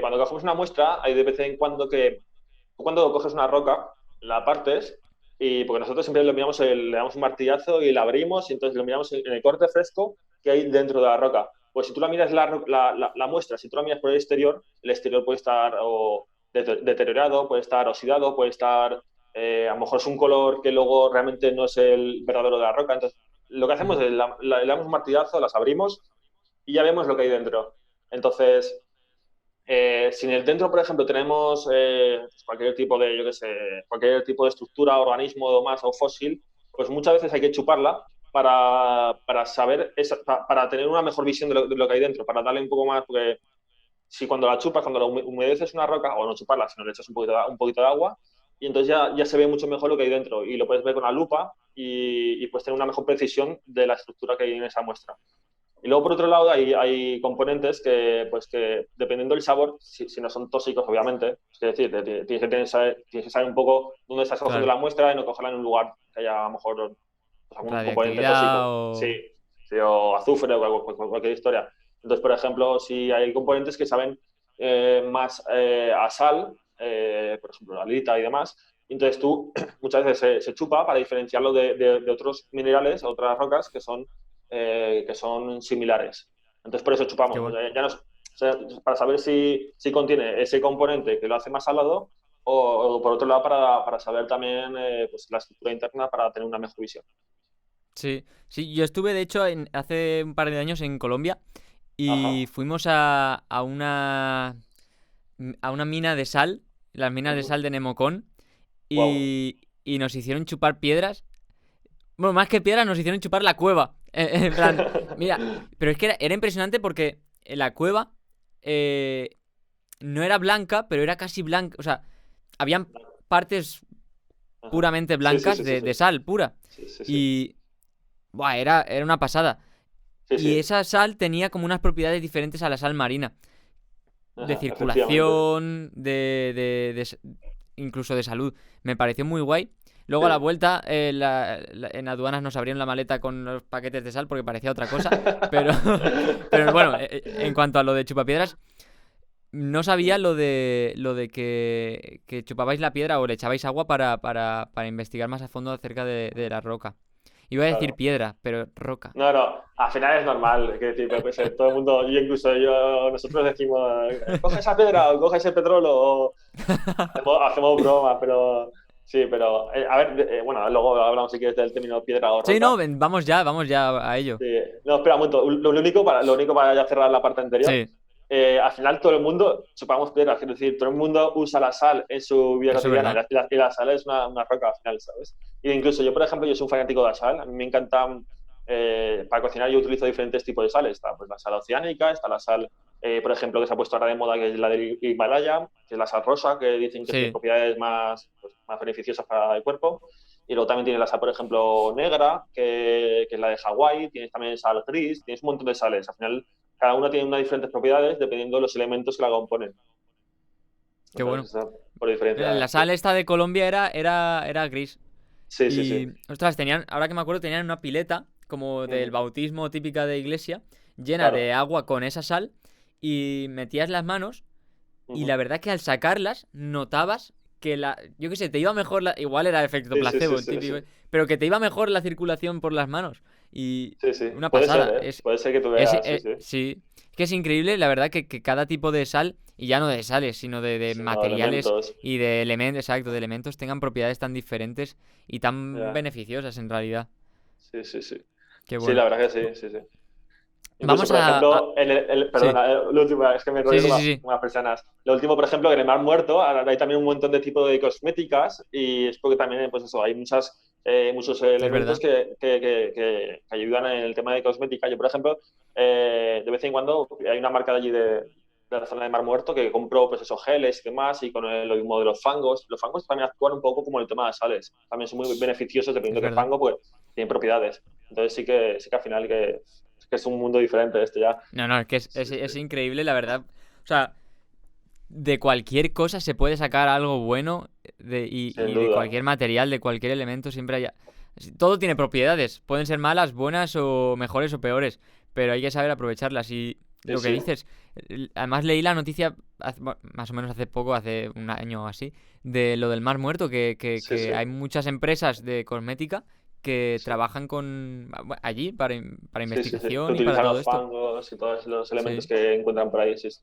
cuando cogemos una muestra, hay de vez en cuando que tú cuando coges una roca, la partes, y porque nosotros siempre lo miramos, le damos un martillazo y la abrimos, y entonces lo miramos en el corte fresco que hay dentro de la roca. Pues si tú la miras la muestra, si tú la miras por el exterior puede estar o deteriorado, puede estar oxidado, puede estar, a lo mejor es un color que luego realmente no es el verdadero de la roca. Entonces, lo que hacemos Ujú. es le damos un martillazo, las abrimos y ya vemos lo que hay dentro. Entonces, si en el dentro, por ejemplo, tenemos cualquier tipo de, yo qué sé, cualquier tipo de estructura, organismo o más o fósil, pues muchas veces hay que chuparla para saber, para tener una mejor visión de lo que hay dentro, para darle un poco más, porque si cuando la chupas, cuando la humedeces una roca, o no chuparla, sino le echas un poquito de agua, y entonces ya se ve mucho mejor lo que hay dentro, y lo puedes ver con la lupa y puedes tener una mejor precisión de la estructura que hay en esa muestra. Y luego, por otro lado, hay componentes que, dependiendo del sabor, si no son tóxicos, obviamente, es decir, tienes que saber un poco dónde estás cogiendo Claro. la muestra y no cogerla en un lugar que haya a lo mejor pues, algún componente Radiactividad tóxico. Sí, o... sí, o azufre o cualquier historia. Entonces, por ejemplo, si hay componentes que saben más a sal, por ejemplo, la lita y demás, entonces tú muchas veces se chupa para diferenciarlo de otros minerales, otras rocas que son similares. Entonces, por eso Qué chupamos. bueno. Ya nos, o sea, para saber si contiene ese componente que lo hace más salado o por otro lado, para saber también pues, la estructura interna para tener una mejor visión. Sí, sí, yo estuve de hecho hace un par de años en Colombia y Ajá. fuimos a una mina de sal, las minas de Uh-huh. sal de Nemocón, Wow. y nos hicieron chupar piedras. Bueno, más que piedras, nos hicieron chupar la cueva. En plan, mira, pero es que era impresionante porque la cueva eh, no era blanca, pero era casi blanca. O sea, habían partes Ajá. puramente Sí, sí, blancas sí, sí, de sí. sal pura. Sí, sí, sí. Y, buah, era una pasada. Sí, Y sí. esa sal tenía como unas propiedades diferentes a la sal marina. De Ajá, efectivamente. circulación, incluso de salud. Me pareció muy guay. Luego a la Sí. vuelta, en aduanas nos abrieron la maleta con los paquetes de sal porque parecía otra cosa. Pero, pero bueno, en cuanto a lo de chupapiedras, no sabía lo de que chupabais la piedra o le echabais agua para investigar más a fondo acerca de la roca. Iba a decir Claro. piedra, pero roca. No, al final es normal, que tipo, pues, todo el mundo, nosotros decimos, coge esa piedra o coge ese petróleo, o hacemos broma, pero sí, pero a ver, bueno, luego hablamos si quieres del término piedra o Sí, no, roca. vamos ya a ello. Sí. No, espera un momento, lo único para ya cerrar la parte anterior, Sí, al final todo el mundo chupamos piedras, es decir, todo el mundo usa la sal en su vida eso es cotidiana verdad. y la sal es una roca al final, ¿sabes? Y incluso yo, por ejemplo, yo soy un fanático de la sal, a mí me encanta, para cocinar yo utilizo diferentes tipos de sales, está pues, la sal oceánica, está la sal, por ejemplo, que se ha puesto ahora de moda, que es la del Himalaya, que es la sal rosa, que dicen que tiene Sí, propiedades más, pues, más beneficiosas para el cuerpo. Y luego también tienes la sal, por ejemplo, negra, que es la de Hawái, tienes también sal gris, tienes un montón de sales. Al final, cada una tiene unas diferentes propiedades dependiendo de los elementos que la componen. Qué bueno. Entonces, por diferencia. La sal esta de Colombia era gris. Sí, sí, Y, sí. ostras, ahora que me acuerdo, tenían una pileta como del Ujú. bautismo típica de iglesia, llena de Claro. agua con esa sal, y metías las manos, y la Ujú. verdad que al sacarlas notabas que yo qué sé, te iba mejor igual era efecto Sí, sí, sí, placebo, sí, típico, sí. pero que te iba mejor la circulación por las manos. Y Sí, sí. una Puede ser, pasada. ¿eh? Puede ser que tú veas, sí, sí. Sí, es que es increíble, la verdad, que cada tipo de sal, y ya no de sales, sino de Sino materiales elementos. y de elementos, exacto, de elementos, tengan propiedades tan diferentes y tan Ya. beneficiosas en realidad. Sí, sí, sí. Qué Sí, bueno. la verdad que sí, sí, sí. Incluso, Vamos por ejemplo, Sí, perdona, lo último, es que me sí, enrollo sí, con sí, sí. unas personas. Lo último, por ejemplo, en el Mar Muerto ahora hay también un montón de tipos de cosméticas y es porque también, pues eso, hay muchos Es elementos verdad. que ayudan en el tema de cosmética. Yo, por ejemplo, de vez en cuando hay una marca de allí de la zona de Mar Muerto que compro, pues esos geles y demás, y con lo mismo de los fangos. Los fangos también actúan un poco como el tema de sales. También son muy beneficiosos Es dependiendo de qué verdad. fango, pues tienen propiedades. Entonces sí que al final es que es un mundo diferente este ya. No, no, es que Sí, sí, es increíble, la verdad. O sea, de cualquier cosa se puede sacar algo bueno sin y de duda. cualquier material, de cualquier elemento, siempre hay... Todo tiene propiedades, pueden ser malas, buenas o mejores o peores, pero hay que saber aprovecharlas. Y Sí, lo que sí, dices, además leí la noticia más o menos hace poco, hace un año o así, de lo del Mar Muerto, sí, que sí, hay muchas empresas de cosmética que sí, trabajan allí para sí, sí, sí. Que investigación y para utilizan todo los esto. fangos y todos los elementos Sí. que encuentran por ahí, sí, sí.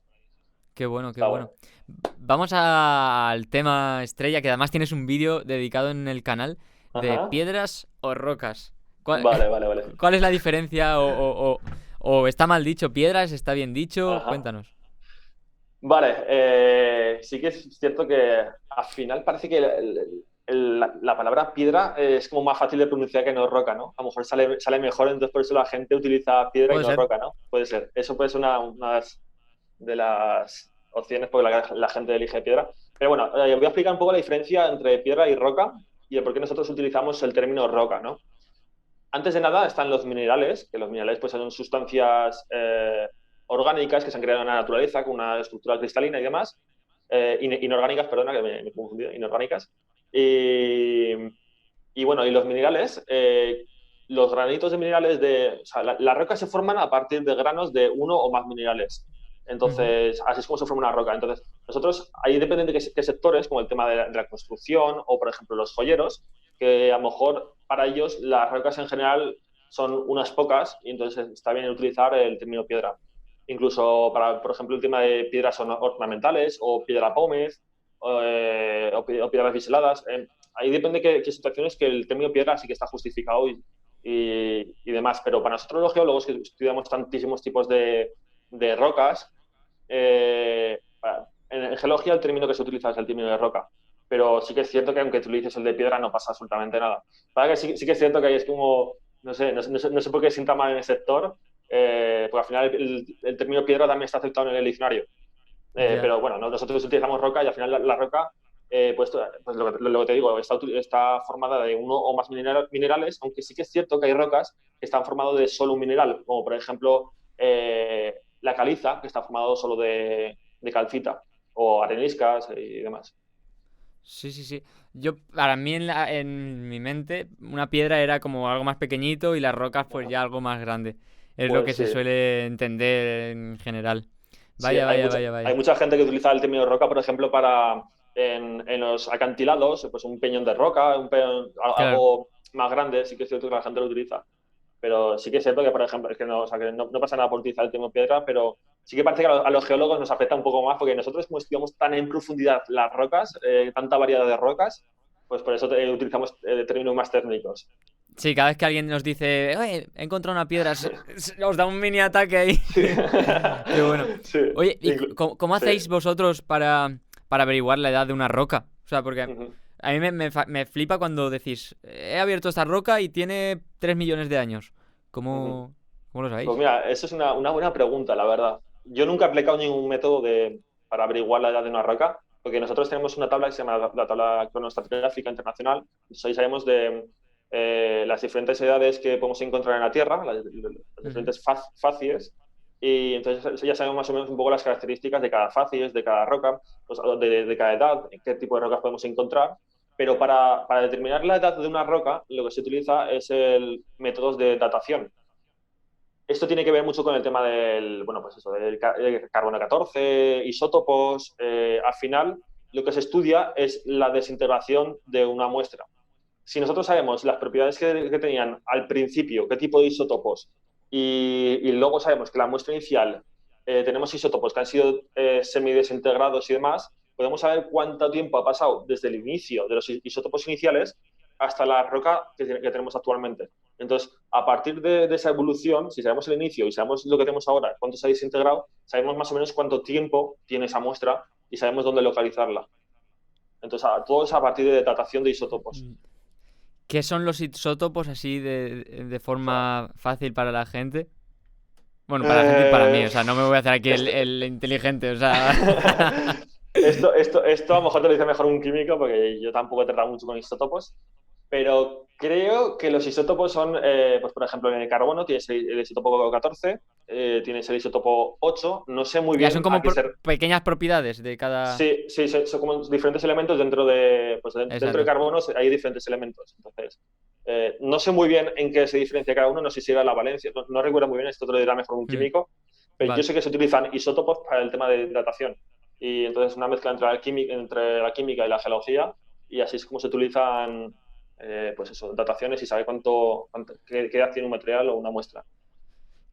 Qué bueno, qué Está bueno. bueno. Vamos al tema estrella, que además tienes un vídeo dedicado en el canal de Ajá. piedras o rocas. ¿Cuál, Vale, vale, vale. cuál es la diferencia? O está mal dicho piedras, está bien dicho. Ajá. Cuéntanos. Vale, sí que es cierto que al final parece que la palabra piedra es como más fácil de pronunciar que no roca, ¿no? A lo mejor sale mejor, entonces por eso la gente utiliza piedra y Puede no ser. roca, ¿no? Puede ser. Eso puede ser una de las opciones por la gente elige piedra. Pero bueno, voy a explicar un poco la diferencia entre piedra y roca y el por qué nosotros utilizamos el término roca, ¿no? Antes de nada están los minerales, que los minerales pues, son sustancias orgánicas que se han creado en la naturaleza con una estructura cristalina y demás. Inorgánicas, perdona, que me he confundido, inorgánicas. Y, y bueno, y los minerales, los granitos de minerales o sea, las rocas se forman a partir de granos de uno o más minerales. Ujú. Entonces, así es como se forma una roca. Entonces, nosotros, ahí depende de qué sectores, como el tema de la construcción o, por ejemplo, los joyeros, que a lo mejor para ellos las rocas en general son unas pocas y entonces está bien utilizar el término piedra. Incluso para, por ejemplo, el tema de piedras ornamentales o piedra pómez o piedras biseladas. Ahí depende qué situaciones que el término piedra sí que está justificado y demás. Pero para nosotros los geólogos que estudiamos tantísimos tipos de rocas, en geología el término que se utiliza es el término de roca. Pero sí que es cierto que aunque utilices el de piedra no pasa absolutamente nada. Para que sí que es cierto que ahí es como, no sé por qué sienta mal en el sector, porque al final el término piedra también está aceptado en el diccionario. Ya. Pero bueno, nosotros utilizamos roca y al final la roca, pues lo que te digo, está formada de uno o más minerales, aunque sí que es cierto que hay rocas que están formadas de solo un mineral, como por ejemplo la caliza, que está formado solo de calcita, o areniscas y demás. Sí, sí, sí. Para mí en mi mente, una piedra era como algo más pequeñito y las rocas pues Ajá. ya algo más grande. Es lo que Pues se sí, suele entender en general. sí, Vaya, hay vaya, mucha, vaya, hay vaya. mucha gente que utiliza el término roca, por ejemplo, para en los acantilados, pues un peñón de roca, Claro. algo más grande, sí que es cierto que la gente lo utiliza. Pero sí que es cierto que, por ejemplo, es que no, o sea, que no pasa nada por utilizar el término piedra, pero sí que parece que a los geólogos nos afecta un poco más, porque nosotros como estudiamos tan en profundidad las rocas, tanta variedad de rocas, pues por eso utilizamos términos más técnicos. Sí, cada vez que alguien nos dice, oye, he encontrado una piedra, os da un mini ataque ahí. Sí, Qué bueno. sí, Oye, ¿y cómo sí. hacéis vosotros para averiguar la edad de una roca? O sea, porque Ujú, a mí me flipa cuando decís, he abierto esta roca y tiene 3 millones de años. ujú. ¿Cómo lo Pues sabéis? mira, eso es una buena pregunta, la verdad. Yo nunca he aplicado ningún método para averiguar la edad de una roca, porque nosotros tenemos una tabla que se llama la tabla cronoestratigráfica internacional. Entonces ahí sabemos de las diferentes edades que podemos encontrar en la Tierra, las diferentes facies, y entonces ya sabemos más o menos un poco las características de cada facies, de cada roca, pues, de cada edad, qué tipo de rocas podemos encontrar. Pero para determinar la edad de una roca, lo que se utiliza es el métodos de datación. Esto tiene que ver mucho con el tema del, bueno, pues eso, del carbono 14, isótopos. Al final, lo que se estudia es la desintegración de una muestra. Si nosotros sabemos las propiedades que tenían al principio, qué tipo de isótopos, y luego sabemos que la muestra inicial tenemos isótopos que han sido semidesintegrados y demás, podemos saber cuánto tiempo ha pasado desde el inicio de los isótopos iniciales hasta la roca que tenemos actualmente. Entonces, a partir de esa evolución, si sabemos el inicio y sabemos lo que tenemos ahora, cuánto se ha desintegrado, sabemos más o menos cuánto tiempo tiene esa muestra y sabemos dónde localizarla. Entonces, todo es a partir de datación de isótopos. ¿Qué son los isótopos así de forma fácil para la gente? Bueno, para la gente y para mí, o sea, no me voy a hacer aquí el inteligente, o sea... Esto a lo mejor te lo dice mejor un químico, porque yo tampoco he tratado mucho con isótopos, pero creo que los isótopos son, pues por ejemplo, en el carbono tienes el isótopo 14, tienes el isótopo 8, no sé muy bien Ya son como a qué pequeñas propiedades de cada... Sí, son como diferentes elementos dentro de, pues dentro de carbono hay diferentes elementos. Entonces, no sé muy bien en qué se diferencia cada uno, no sé si era la valencia, no recuerdo muy bien, esto te lo dirá mejor un químico, pero Vale. yo sé que se utilizan isótopos para el tema de datación. Y entonces una mezcla entre la química y la geología, y así es como se utilizan pues eso, dataciones y saber qué edad tiene un material o una muestra.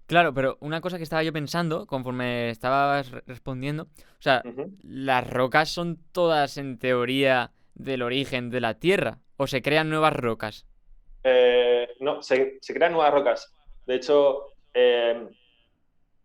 Claro, pero una cosa que estaba yo pensando, conforme estabas respondiendo, o sea, ¿las rocas son todas en teoría del origen de la Tierra? ¿O se crean nuevas rocas? No, se crean nuevas rocas. De hecho,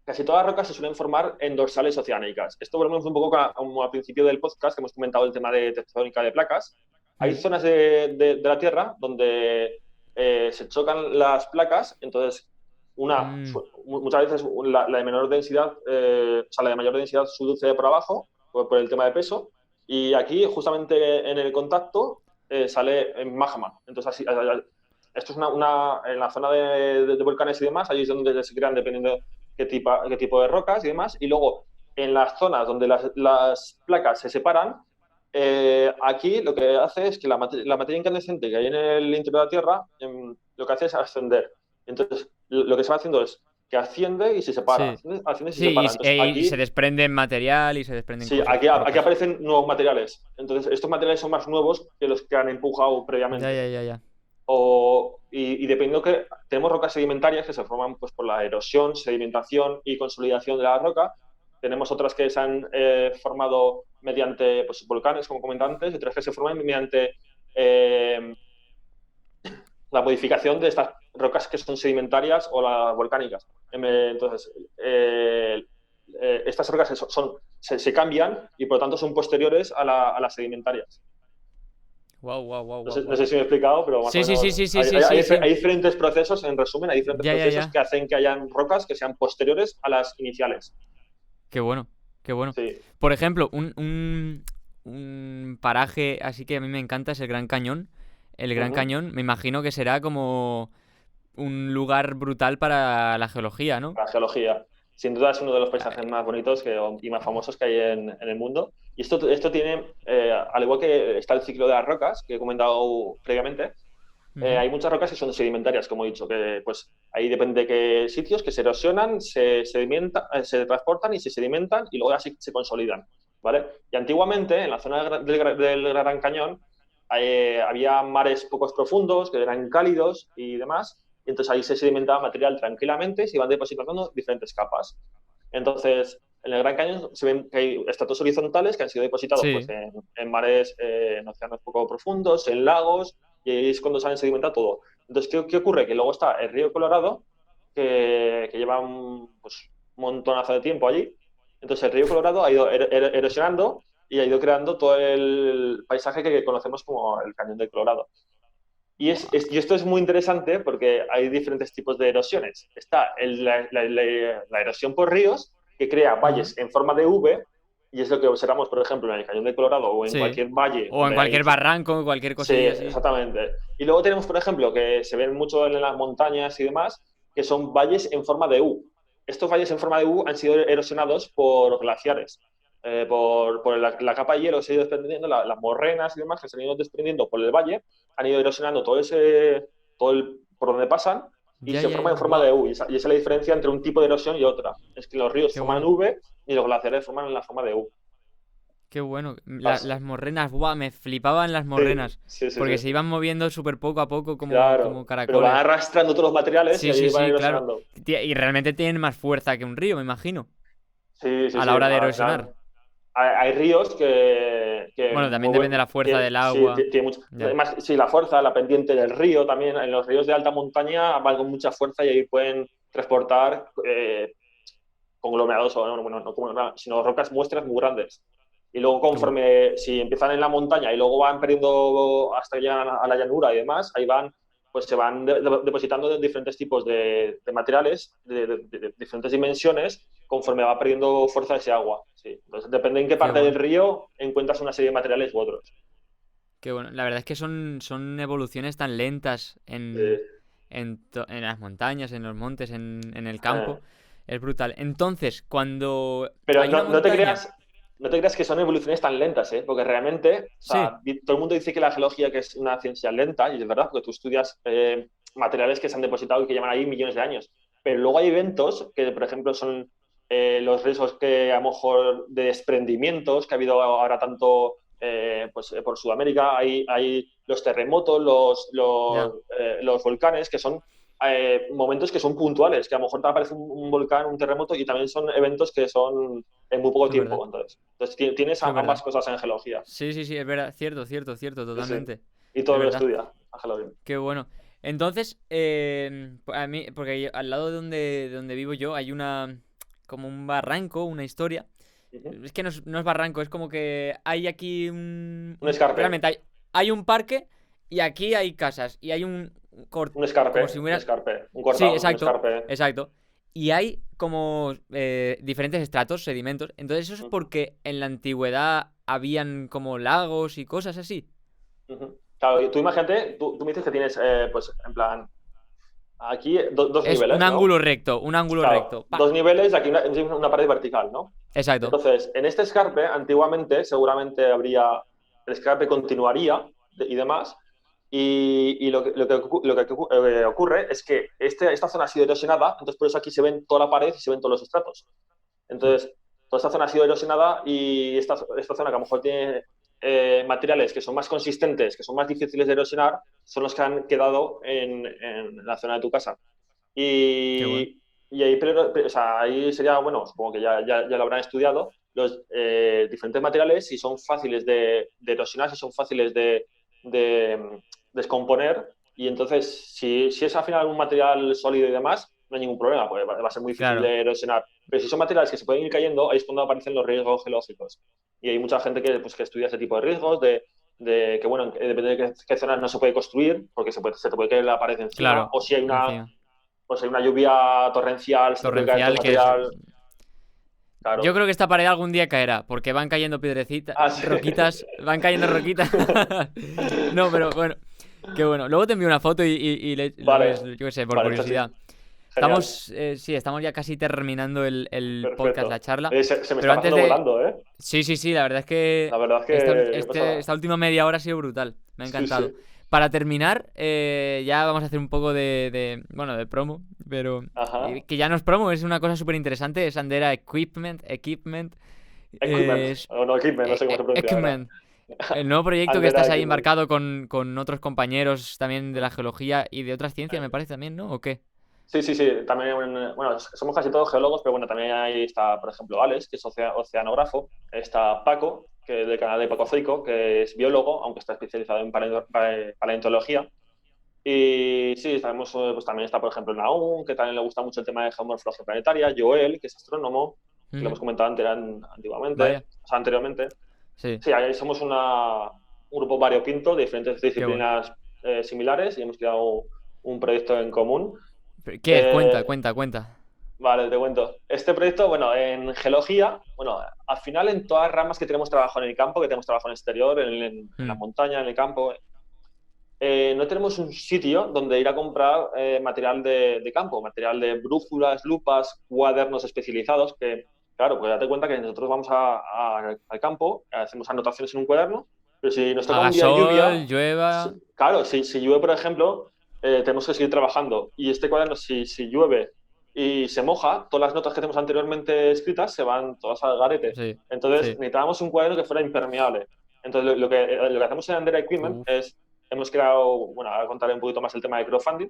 casi todas las rocas se suelen formar en dorsales oceánicas. Esto volvemos un poco como al principio del podcast, que hemos comentado el tema de tectónica de placas. Hay zonas de la Tierra donde se chocan las placas, entonces muchas veces la de menor densidad, o sea, la de mayor densidad sucede por abajo, por el tema de peso, y aquí justamente en el contacto sale magma. Entonces así, esto es en la zona de volcanes y demás, allí es donde se crean dependiendo qué tipo de rocas y demás, y luego en las zonas donde las placas se separan, aquí lo que hace es que la materia incandescente que hay en el interior de la Tierra lo que hace es ascender. Entonces, lo que se va haciendo es que asciende y se separa. Sí, Asciende y se separa. Entonces, y aquí, se desprende material y se desprenden sí, cosas. aquí Rocas. aparecen nuevos materiales. Entonces, estos materiales son más nuevos que los que han empujado previamente. Ya. Y dependiendo que tenemos rocas sedimentarias que se forman pues, por la erosión, sedimentación y consolidación de la roca. Tenemos otras que se han formado mediante pues, volcanes, como comenté antes, y otras que se forman mediante la modificación de estas rocas que son sedimentarias o las volcánicas. Entonces, estas rocas se cambian y por lo tanto son posteriores a las sedimentarias. Wow. No sé si me he explicado, pero más o menos hay diferentes procesos, en resumen, hay diferentes procesos que hacen que hayan rocas que sean posteriores a las iniciales. Qué bueno. Sí. Por ejemplo, un paraje así que a mí me encanta es el Gran Cañón. El Gran Cañón me imagino que será como un lugar brutal para la geología, ¿no? La geología. Sin duda es uno de los paisajes más bonitos y más famosos que hay en el mundo. Y esto tiene, al igual que está el ciclo de las rocas, que he comentado previamente, hay muchas rocas que son sedimentarias, como he dicho, que pues ahí depende de qué sitios, que se erosionan, se transportan y se sedimentan y luego así se consolidan, ¿vale? Y antiguamente, en la zona del Gran Cañón, había mares pocos profundos, que eran cálidos y demás, y entonces ahí se sedimentaba material tranquilamente y se iban depositando diferentes capas. Entonces, en el Gran Cañón se ven que hay estratos horizontales que han sido depositados pues, en mares, en océanos poco profundos, en lagos, y ahí es cuando salen sedimentado todo. Entonces, ¿qué ocurre? Que luego está el río Colorado, que lleva un montonazo de tiempo allí. Entonces, el río Colorado ha ido erosionando y ha ido creando todo el paisaje que conocemos como el Cañón del Colorado. Y esto es muy interesante porque hay diferentes tipos de erosiones. Está la erosión por ríos, que crea valles en forma de V, y es lo que observamos, por ejemplo, en el Cañón de Colorado o en Sí. cualquier valle. O en cualquier barranco, cualquier Sí, cosilla así. exactamente. Y luego tenemos, por ejemplo, que se ven mucho en las montañas y demás, que son valles en forma de U. Estos valles en forma de U han sido erosionados por glaciares. Por la capa de hielo se ha ido desprendiendo, las morrenas y demás que se han ido desprendiendo por el valle, han ido erosionando por donde pasan y Ya, se ya, forma ya. en forma Buah, de U. Y esa es la diferencia entre un tipo de erosión y otra. Es que los ríos qué forman bueno. V y los glaciares forman en la forma de U. Qué bueno. Así- Las morrenas, buah, me flipaban las Sí, morrenas. sí, sí, Porque sí. se iban moviendo súper poco a poco como Claro, pero van caracoles. arrastrando todos los materiales y Sí, sí, ahí van sí, claro. erosionando. Y realmente tienen más fuerza que un río, me imagino. Sí, sí, A sí. la hora de Al erosionar. final, hay ríos que Bueno, también depende de la fuerza del sí, agua. tiene mucho, Ya. además, sí, la fuerza, la pendiente del río también. En los ríos de alta montaña van con mucha fuerza y ahí pueden transportar conglomerados, o no, bueno, no conglomerados, sino rocas muestras muy grandes. Y luego Qué bueno. conforme, si empiezan en la montaña y luego van perdiendo hasta que llegan a la llanura y demás, ahí van, pues se van depositando de diferentes tipos de materiales, de diferentes dimensiones, conforme va perdiendo fuerza ese agua. Sí. Entonces, depende en qué Qué parte del bueno. río encuentras una serie de materiales u otros. Qué bueno. La verdad es que son evoluciones tan lentas Eh, en las montañas, en los montes, en el eh. campo. Es brutal. Entonces, cuando Pero hay una montaña. no te creas que son evoluciones tan lentas, ¿eh? Porque realmente, o Sí, sea, todo el mundo dice que la geología que es una ciencia lenta, y es verdad, porque tú estudias materiales que se han depositado y que llevan ahí millones de años. Pero luego hay eventos que, por ejemplo, son los riesgos que a lo mejor de desprendimientos que ha habido ahora tanto por Sudamérica, hay los terremotos, ya. los volcanes, que son momentos que son puntuales, que a lo mejor te aparece un volcán, un terremoto, y también son eventos que son en muy poco Eso es verdad. tiempo. Entonces tienes Eso es verdad. ambas cosas en geología. Sí, sí, sí, es verdad. Cierto, cierto, cierto, Sí, sí. totalmente. Y Es todo lo verdad. estudia a geología. Qué bueno. Entonces, a mí, porque al lado de donde vivo yo hay como un barranco, una historia. Ujú. Es que no es barranco, es como que hay aquí Un escarpe, realmente hay un parque y aquí hay casas y hay como si un hubiera. escarpe, un Sí, cortado, un exacto, escarpe. exacto. Y hay como diferentes estratos, sedimentos. Entonces eso es Ujú, porque en la antigüedad habían como lagos y cosas así. ujú. Claro, y tú imagínate, tú me dices que tienes, pues, en plan, aquí dos Es un niveles, ¿no? ángulo recto, un ángulo Claro, recto. dos ¡Pa! niveles y aquí una pared vertical, ¿no? Exacto. Entonces, en este escarpe, antiguamente, seguramente el escarpe continuaría y demás, y lo que ocurre es que esta zona ha sido erosionada, entonces por eso aquí se ven toda la pared y se ven todos los estratos. Mm. Entonces, toda esta zona ha sido erosionada y esta zona que a lo mejor tiene materiales que son más consistentes, que son más difíciles de erosionar, son los que han quedado en la zona de tu casa. Qué bueno. Y ahí, o sea, ahí sería, bueno, supongo que ya lo habrán estudiado, los diferentes materiales, si son fáciles de erosionar, si son fáciles de descomponer, y entonces, si es al final un material sólido y demás, no hay ningún problema, porque va a ser muy difícil Claro. de erosionar. Pero si son materiales que se pueden ir cayendo, ahí es cuando aparecen los riesgos geológicos. Y hay mucha gente que estudia ese tipo de riesgos, de que, bueno, depende de qué zonas no se puede construir, porque se te puede caer la pared encima, Claro. o si hay Encima. una lluvia torrencial, se te puede caer todo el Torrencial que es. material. Yo Claro. creo que esta pared algún día caerá, porque van cayendo piedrecitas, Ah, sí. roquitas, van cayendo roquitas. No, pero bueno, qué bueno. Luego te envío una foto y lo ves, Vale, yo qué sé, por vale, esto sí. curiosidad. Genial, Sí, estamos ya casi terminando el podcast, la perfecto. charla. Se me Pero está antes pasando de. volando, ¿eh? Sí, sí, sí, la verdad es que La verdad es que, qué pasada. esta última media hora ha sido brutal. Me ha Sí, sí. encantado. Para terminar, ya vamos a hacer un poco bueno, de promo, pero Ajá. que ya no es promo, es una cosa súper interesante, es Andera Equipment, Equipment, es o no equipment, no sé cómo se pronuncia ahora. Equipment, el nuevo proyecto que Andera estás ahí Equipment. embarcado con otros compañeros también de la geología y de otras ciencias, me parece también, ¿no? ¿O qué? Sí, sí, sí. También, bueno, somos casi todos geólogos, pero bueno, también ahí está, por ejemplo, Alex, que es oceanógrafo. Está Paco, que es del canal de Paco Zoico, que es biólogo, aunque está especializado en paleontología. Y sí, pues también está, por ejemplo, Naum, que también le gusta mucho el tema de geomorfología planetaria. Joel, que es astrónomo, que lo Ujú. hemos comentado antiguamente, Vaya, o sea, anteriormente. sí, Sí, ahí somos un grupo variopinto de diferentes qué bueno. disciplinas similares y hemos creado un proyecto en común. ¿Qué es? Cuenta, Eh, cuenta, cuenta. Vale, te cuento. Este proyecto, bueno, en geología, bueno, al final en todas las ramas que tenemos trabajo en el campo, que tenemos trabajo en el exterior, en la Mm. montaña, en el campo, no tenemos un sitio donde ir a comprar material de campo, material de brújulas, lupas, cuadernos especializados, que, claro, pues date cuenta que nosotros vamos al campo, hacemos anotaciones en un cuaderno, pero si nos toca Haga un día de lluvia, sol, llueva. claro, si llueve, por ejemplo, tenemos que seguir trabajando. Y este cuaderno, si llueve y se moja, todas las notas que tenemos anteriormente escritas se van todas al garete. Sí, Entonces, sí. necesitábamos un cuaderno que fuera impermeable. Entonces, lo que hacemos en Under Equipment Uf. es, hemos creado, bueno, ahora contaré un poquito más el tema de crowdfunding,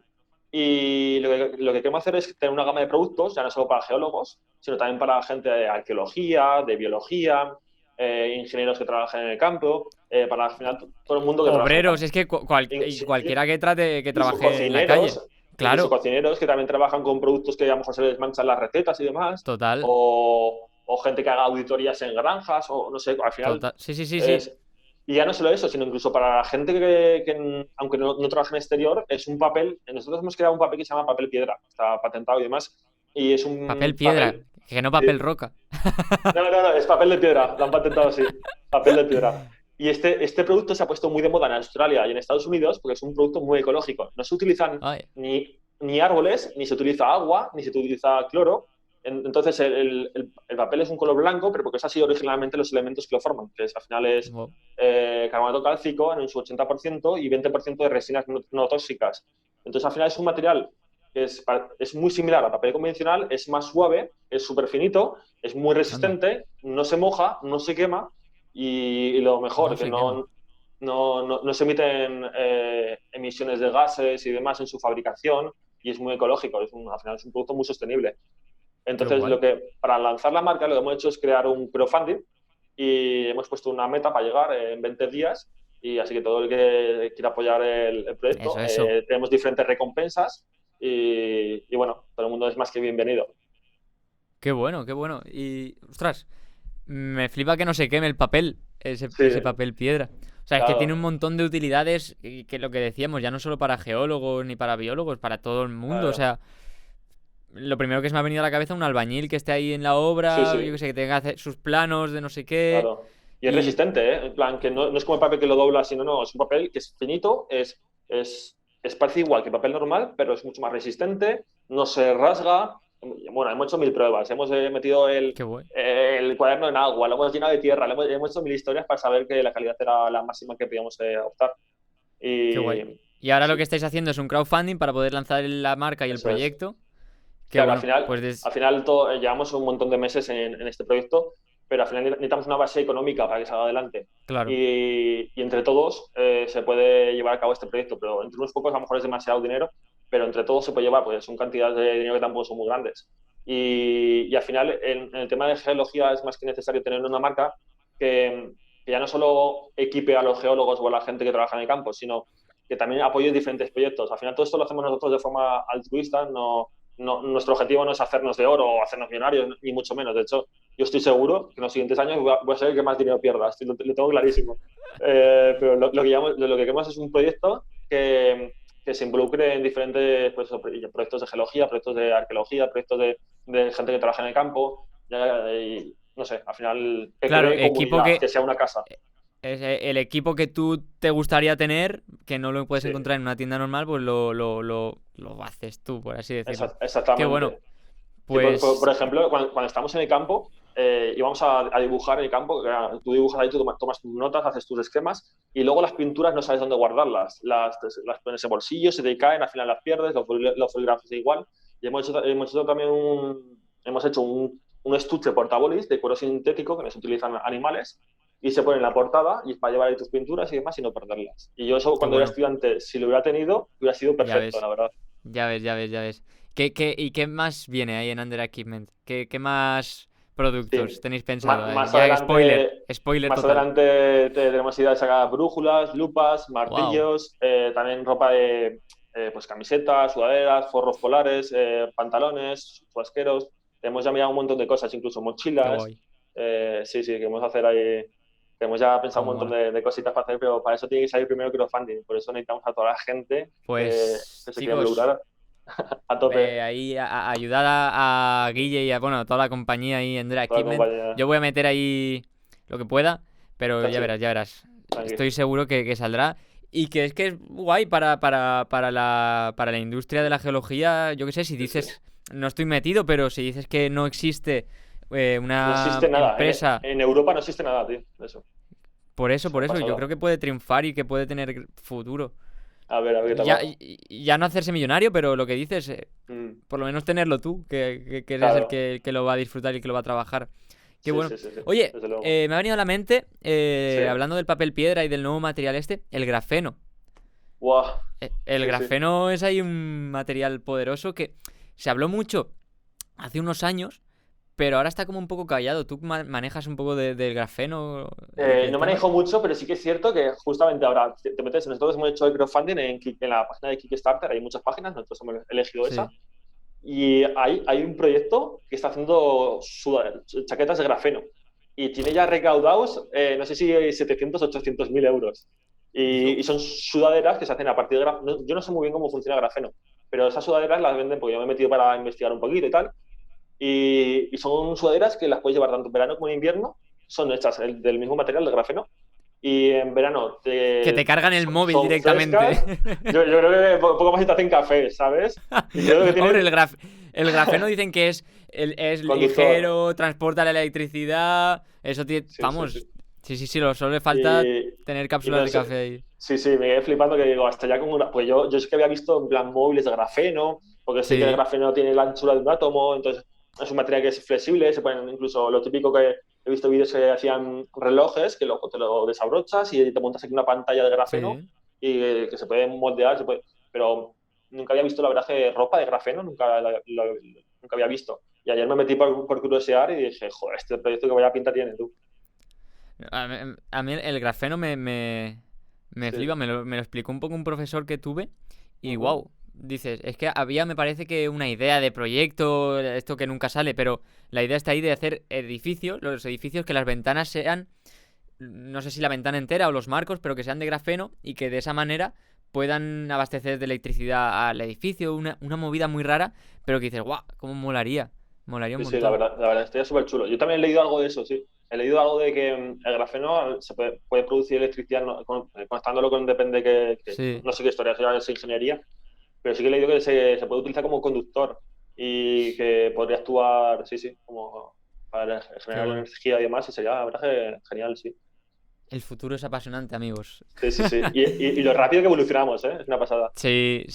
y lo que queremos hacer es tener una gama de productos, ya no solo para geólogos, sino también para gente de arqueología, de biología, ingenieros que trabajan en el campo, para al final todo el mundo que trabaja en el Obreros, campo. es que Sí, cualquiera que trate, que incluso trabaje en la calle. cocineros, incluso Claro, cocineros que también trabajan con productos que a lo mejor se les manchan las recetas y demás, total, o gente que haga auditorías en granjas, o no sé, al final total. Sí, sí, sí, sí. es... Y ya no solo eso, sino incluso para la gente que aunque no trabaja en exterior, es un papel. Nosotros hemos creado un papel que se llama papel piedra, está patentado y demás, y es Papel un piedra, papel. que no Sí. papel roca. No, es papel de piedra, lo han patentado así, papel de piedra. Y este producto se ha puesto muy de moda en Australia y en Estados Unidos porque es un producto muy ecológico. No se utilizan Ay, ni árboles, ni se utiliza agua, ni se utiliza cloro. Entonces el papel es un color blanco, pero porque es así originalmente los elementos que lo forman, que al final es wow. carbonato cálcico en su 80% y 20% de resinas no tóxicas. Entonces al final es un material que es muy similar al papel convencional, es más suave, es súper finito, es muy Anda, resistente, no se moja, no se quema y lo no mejor, que se quema. no se emiten emisiones de gases y demás en su fabricación y es muy ecológico, al final es un producto muy sostenible. Qué Entonces, guay. para lanzar la marca, lo que hemos hecho es crear un crowdfunding y hemos puesto una meta para llegar en 20 días. Y así que todo el que quiera apoyar el proyecto, Eso. tenemos diferentes recompensas y bueno, todo el mundo es más que bienvenido. Qué bueno, qué bueno. Y, ostras, me flipa que no se queme el papel, Sí, ese papel piedra. O sea, es que tiene un claro, montón de utilidades y que lo que decíamos, ya no solo para geólogos ni para biólogos, para todo el mundo. O claro. sea, lo primero que se me ha venido a la cabeza, un albañil que esté ahí en la Sí, obra, yo sí, que sé, que tenga sus planos de no sé qué. claro. Y es Y, resistente, ¿eh? En plan, que no es como el papel que lo dobla, sino no, es un papel que es finito, es parece igual que papel normal, pero es mucho más resistente, no se rasga. Bueno, hemos hecho mil pruebas, hemos metido qué guay, el cuaderno en agua, lo hemos llenado de tierra, hemos hecho mil historias para saber que la calidad era la máxima que podíamos optar. qué guay. Y Y ahora lo que sí, estáis haciendo es un crowdfunding para poder lanzar la marca y el eso es. proyecto. Qué Claro, bueno, pues al final todo, llevamos un montón de meses en este proyecto, pero al final necesitamos una base económica para que salga adelante. claro. Y entre todos se puede llevar a cabo este proyecto, pero entre unos pocos a lo mejor es demasiado dinero, pero entre todos se puede llevar, pues son cantidades de dinero que tampoco son muy grandes. Y al final, en el tema de geología es más que necesario tener una marca que ya no solo equipe a los geólogos o a la gente que trabaja en el campo, sino que también apoye diferentes proyectos. Al final todo esto lo hacemos nosotros de forma altruista, nuestro objetivo no es hacernos de oro o hacernos millonarios, ni mucho menos. De hecho, yo estoy seguro que en los siguientes años voy a ser el que más dinero pierda, lo tengo clarísimo. Pero lo que queremos es un proyecto que se involucre en diferentes pues, proyectos de geología, proyectos de arqueología, proyectos de gente que trabaja en el campo, y, no sé, al final que Claro, cree equipo comunidad, que que sea una casa. es el equipo que tú te gustaría tener, que no lo puedes Sí, encontrar en una tienda normal, pues lo haces tú, por así decirlo. Qué bueno. exactamente. Sí, por Pues, ejemplo, cuando estamos en el campo, íbamos a dibujar en el campo, tú dibujas ahí, tú tomas tus notas, haces tus esquemas y luego las pinturas no sabes dónde guardarlas. Las pones en bolsillo, se te caen, al final las pierdes, los bolígrafos igual. Y hemos hecho también hemos hecho un estuche portabolis de cuero sintético que no se utilizan animales y se pone en la portada y es para llevar ahí tus pinturas y demás y no perderlas. Y yo eso qué cuando era bueno. estudiante, si lo hubiera tenido, hubiera sido Ya perfecto, ves, la verdad. ya ves, ya ves, ya ves. ¿Y qué más viene ahí en Under Equipment? ¿Qué más productos Sí. tenéis pensado? Má- más Ya, spoiler, adelante, spoiler más total. adelante tenemos idea de sacar brújulas, lupas, Wow, martillos, también ropa de pues camisetas, sudaderas, forros polares, pantalones, chubasqueros. Hemos ya mirado un montón de cosas, incluso qué mochilas. guay. Sí, sí, queremos hacer ahí. Que hemos ya pensado un Cómo montón mola. de cositas para hacer, pero para eso tiene que salir primero crowdfunding. Por eso necesitamos a toda la gente que Pues, se quiera chicos, involucrar. A tope, ahí ayudar a Guille y bueno, a toda la compañía ahí, Andrea toda la Equipment. compañía. Yo voy a meter ahí lo que pueda, pero Sí, ya verás. tranqui. Estoy seguro que saldrá. Y que es guay para la industria de la geología. Yo qué sé, si Sí, sí. dices, no estoy metido, pero si dices que no existe No una existe nada. empresa, En Europa no existe nada, tío. De eso. Es por una eso, yo pasada. creo que puede triunfar y que puede tener futuro. A ver qué tal Ya, va. ya no hacerse millonario, pero lo que dices, Mm, por lo menos tenerlo tú, que eres el claro. que lo va a disfrutar y que lo va a trabajar. Qué Sí, bueno. sí, sí, sí. Oye, Desde luego. me ha venido a la mente, Sí. hablando del papel piedra y del nuevo material el grafeno. Guau. El Sí, sí. grafeno es ahí un material poderoso que se habló mucho hace unos años, pero ahora está como un poco callado. ¿Tú manejas un poco del grafeno y el No tema? manejo mucho, pero sí que es cierto que justamente ahora te metes, nosotros hemos hecho el crowdfunding en la página de Kickstarter, hay muchas páginas, nosotros hemos elegido esa, Sí. y hay un proyecto que está haciendo chaquetas de grafeno y tiene ya recaudados, no sé si 700 o 800 mil euros. Y Dios. son sudaderas que se hacen a partir de grafeno. Yo no sé muy bien cómo funciona el grafeno, pero esas sudaderas las venden porque yo me he metido para investigar un poquito y tal. Y son sudaderas que las puedes llevar tanto en verano como en invierno. Son hechas del mismo material, del grafeno. Y en verano Que te cargan el móvil son directamente. frescas. Yo creo que poco más si te hacen café, ¿sabes? Y creo que Hombre, tienen el grafeno dicen que es conductor. ligero, transporta la electricidad. Eso tiene. Sí, sí, Vamos. sí. Sí, solo le falta Y, tener y cápsulas no de sé. café ahí. Sí, sí, me quedé flipando que digo, hasta ya como una. Pues yo sí que había visto en plan móviles de grafeno, porque sé que el Sí, grafeno tiene la anchura de un átomo, entonces es un material que es flexible, se pueden incluso lo típico que he visto vídeos que hacían relojes, que luego te lo desabrochas y te montas aquí una pantalla de grafeno sí. y que se puede moldear, pero nunca había visto la verdad que ropa de grafeno, nunca había visto. Y ayer me metí por curiosear y dije, joder, este proyecto que vaya pinta tiene tú. A mí el grafeno me Sí. flipa, me lo explicó un poco un profesor que tuve y Ujú. wow, dices, es que había me parece que una idea de proyecto, esto que nunca sale, pero la idea está ahí de hacer edificios, los edificios que las ventanas sean, no sé si la ventana entera o los marcos, pero que sean de grafeno y que de esa manera puedan abastecer de electricidad al edificio, una movida muy rara, pero que dices, guau, cómo molaría un Sí, sí, montón. la verdad, estaría súper chulo. Yo también he leído algo de eso, sí. He leído algo de que el grafeno se puede producir electricidad conectándolo con depende Sí. no sé qué historia, eso ya es ingeniería, pero sí que he leído que se puede utilizar como conductor y que podría actuar, sí, sí, como para Qué generar bueno. energía y demás, y sería, la verdad, que genial, sí. El futuro es apasionante, amigos. Sí, sí, sí. Y lo rápido que evolucionamos, ¿eh? Es una pasada. Sí.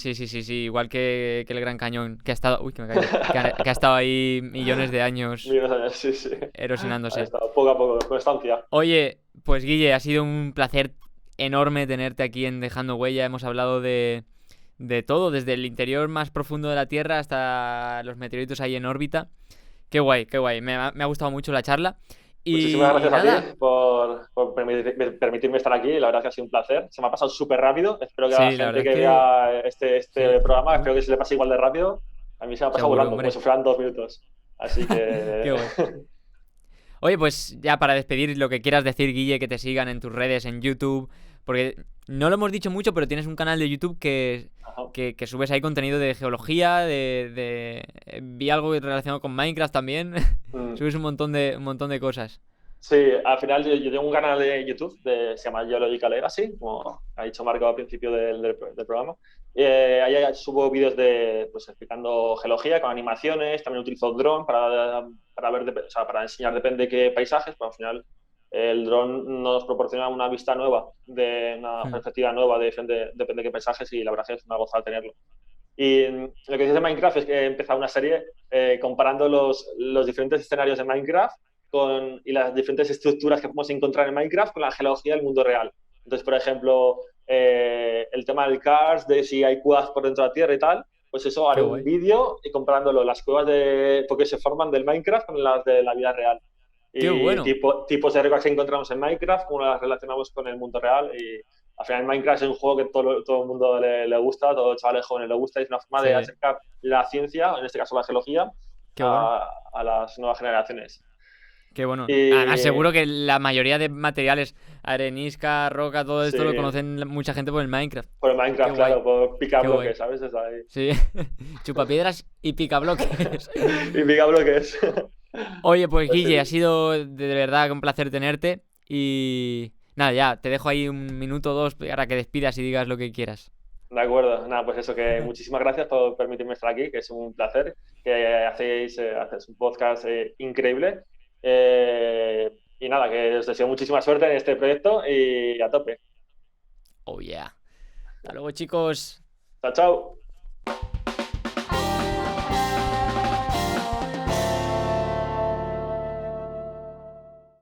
Igual que el Gran Cañón, que ha estado. Uy, que me he caído. Que ha estado ahí millones de años Millones de años, sí, sí. Ha erosionándose. estado poco a poco, constancia. Oye, pues Guille, ha sido un placer enorme tenerte aquí en Dejando Huella. Hemos hablado de todo, desde el interior más profundo de la Tierra hasta los meteoritos ahí en órbita. Qué guay, qué guay. Me ha gustado mucho la charla. Muchísimas Y gracias a nada, ti por permitirme estar aquí. La verdad que ha sido un placer. Se me ha pasado súper rápido. Espero que a la sí, la verdad gente es que que. vea Sí, este programa, espero que se le pase igual de rápido. A mí se me ha pasado seguro, volando, como hombre. si fueran 2 minutos. Así que Qué guay. Oye, pues ya para despedir, lo que quieras decir, Guille, que te sigan en tus redes, en YouTube, porque no lo hemos dicho mucho, pero tienes un canal de YouTube Ajá. que subes ahí contenido de geología, vi algo relacionado con Minecraft también, Mm. subes un montón de cosas. Sí, al final yo tengo un canal de YouTube, se llama Geological Legacy, como ha dicho Marco al principio del programa. Ahí subo vídeos pues, explicando geología con animaciones, también utilizo dron para ver, o sea, para enseñar depende de qué paisajes, pero al final el dron nos proporciona una vista nueva, una Hmm. perspectiva nueva depende de qué paisajes y la verdad es que es una gozada tenerlo. Y lo que dices de Minecraft es que he empezado una serie comparando los diferentes escenarios de Minecraft y las diferentes estructuras que podemos encontrar en Minecraft con la geología del mundo real. Entonces, por ejemplo, el tema del Cars, de si hay cuevas por dentro de la Tierra y tal, pues eso Qué haré un guay. vídeo y comparándolo las cuevas porque se forman del Minecraft con las de la vida real. Qué Y bueno. tipos de rocas que encontramos en Minecraft, cómo las relacionamos con el mundo real. Y al final Minecraft es un juego que todo el mundo le gusta, a todos los chavales jóvenes le gusta, y es una forma de Sí, acercar la ciencia, en este caso la geología, qué bueno. a las nuevas generaciones. Qué bueno. Y Además, seguro que la mayoría de materiales, arenisca, roca, todo esto lo sí, conocen mucha gente por el Minecraft. por el Qué Minecraft, guay, claro, por picar qué guay. bloques, ¿sabes? Desde ahí. Sí, chupapiedras y picabloques. Y pica bloques. Oye, pues Pues sí. Guille, ha sido de verdad un placer tenerte y nada, ya, te dejo ahí un minuto o dos para que despidas y digas lo que quieras. De acuerdo, nada, pues eso, que muchísimas gracias por permitirme estar aquí, que es un placer, que haces un podcast increíble. Y nada, que os deseo muchísima suerte en este proyecto y a tope. Oh yeah. Hasta luego, chicos. Chao, chao.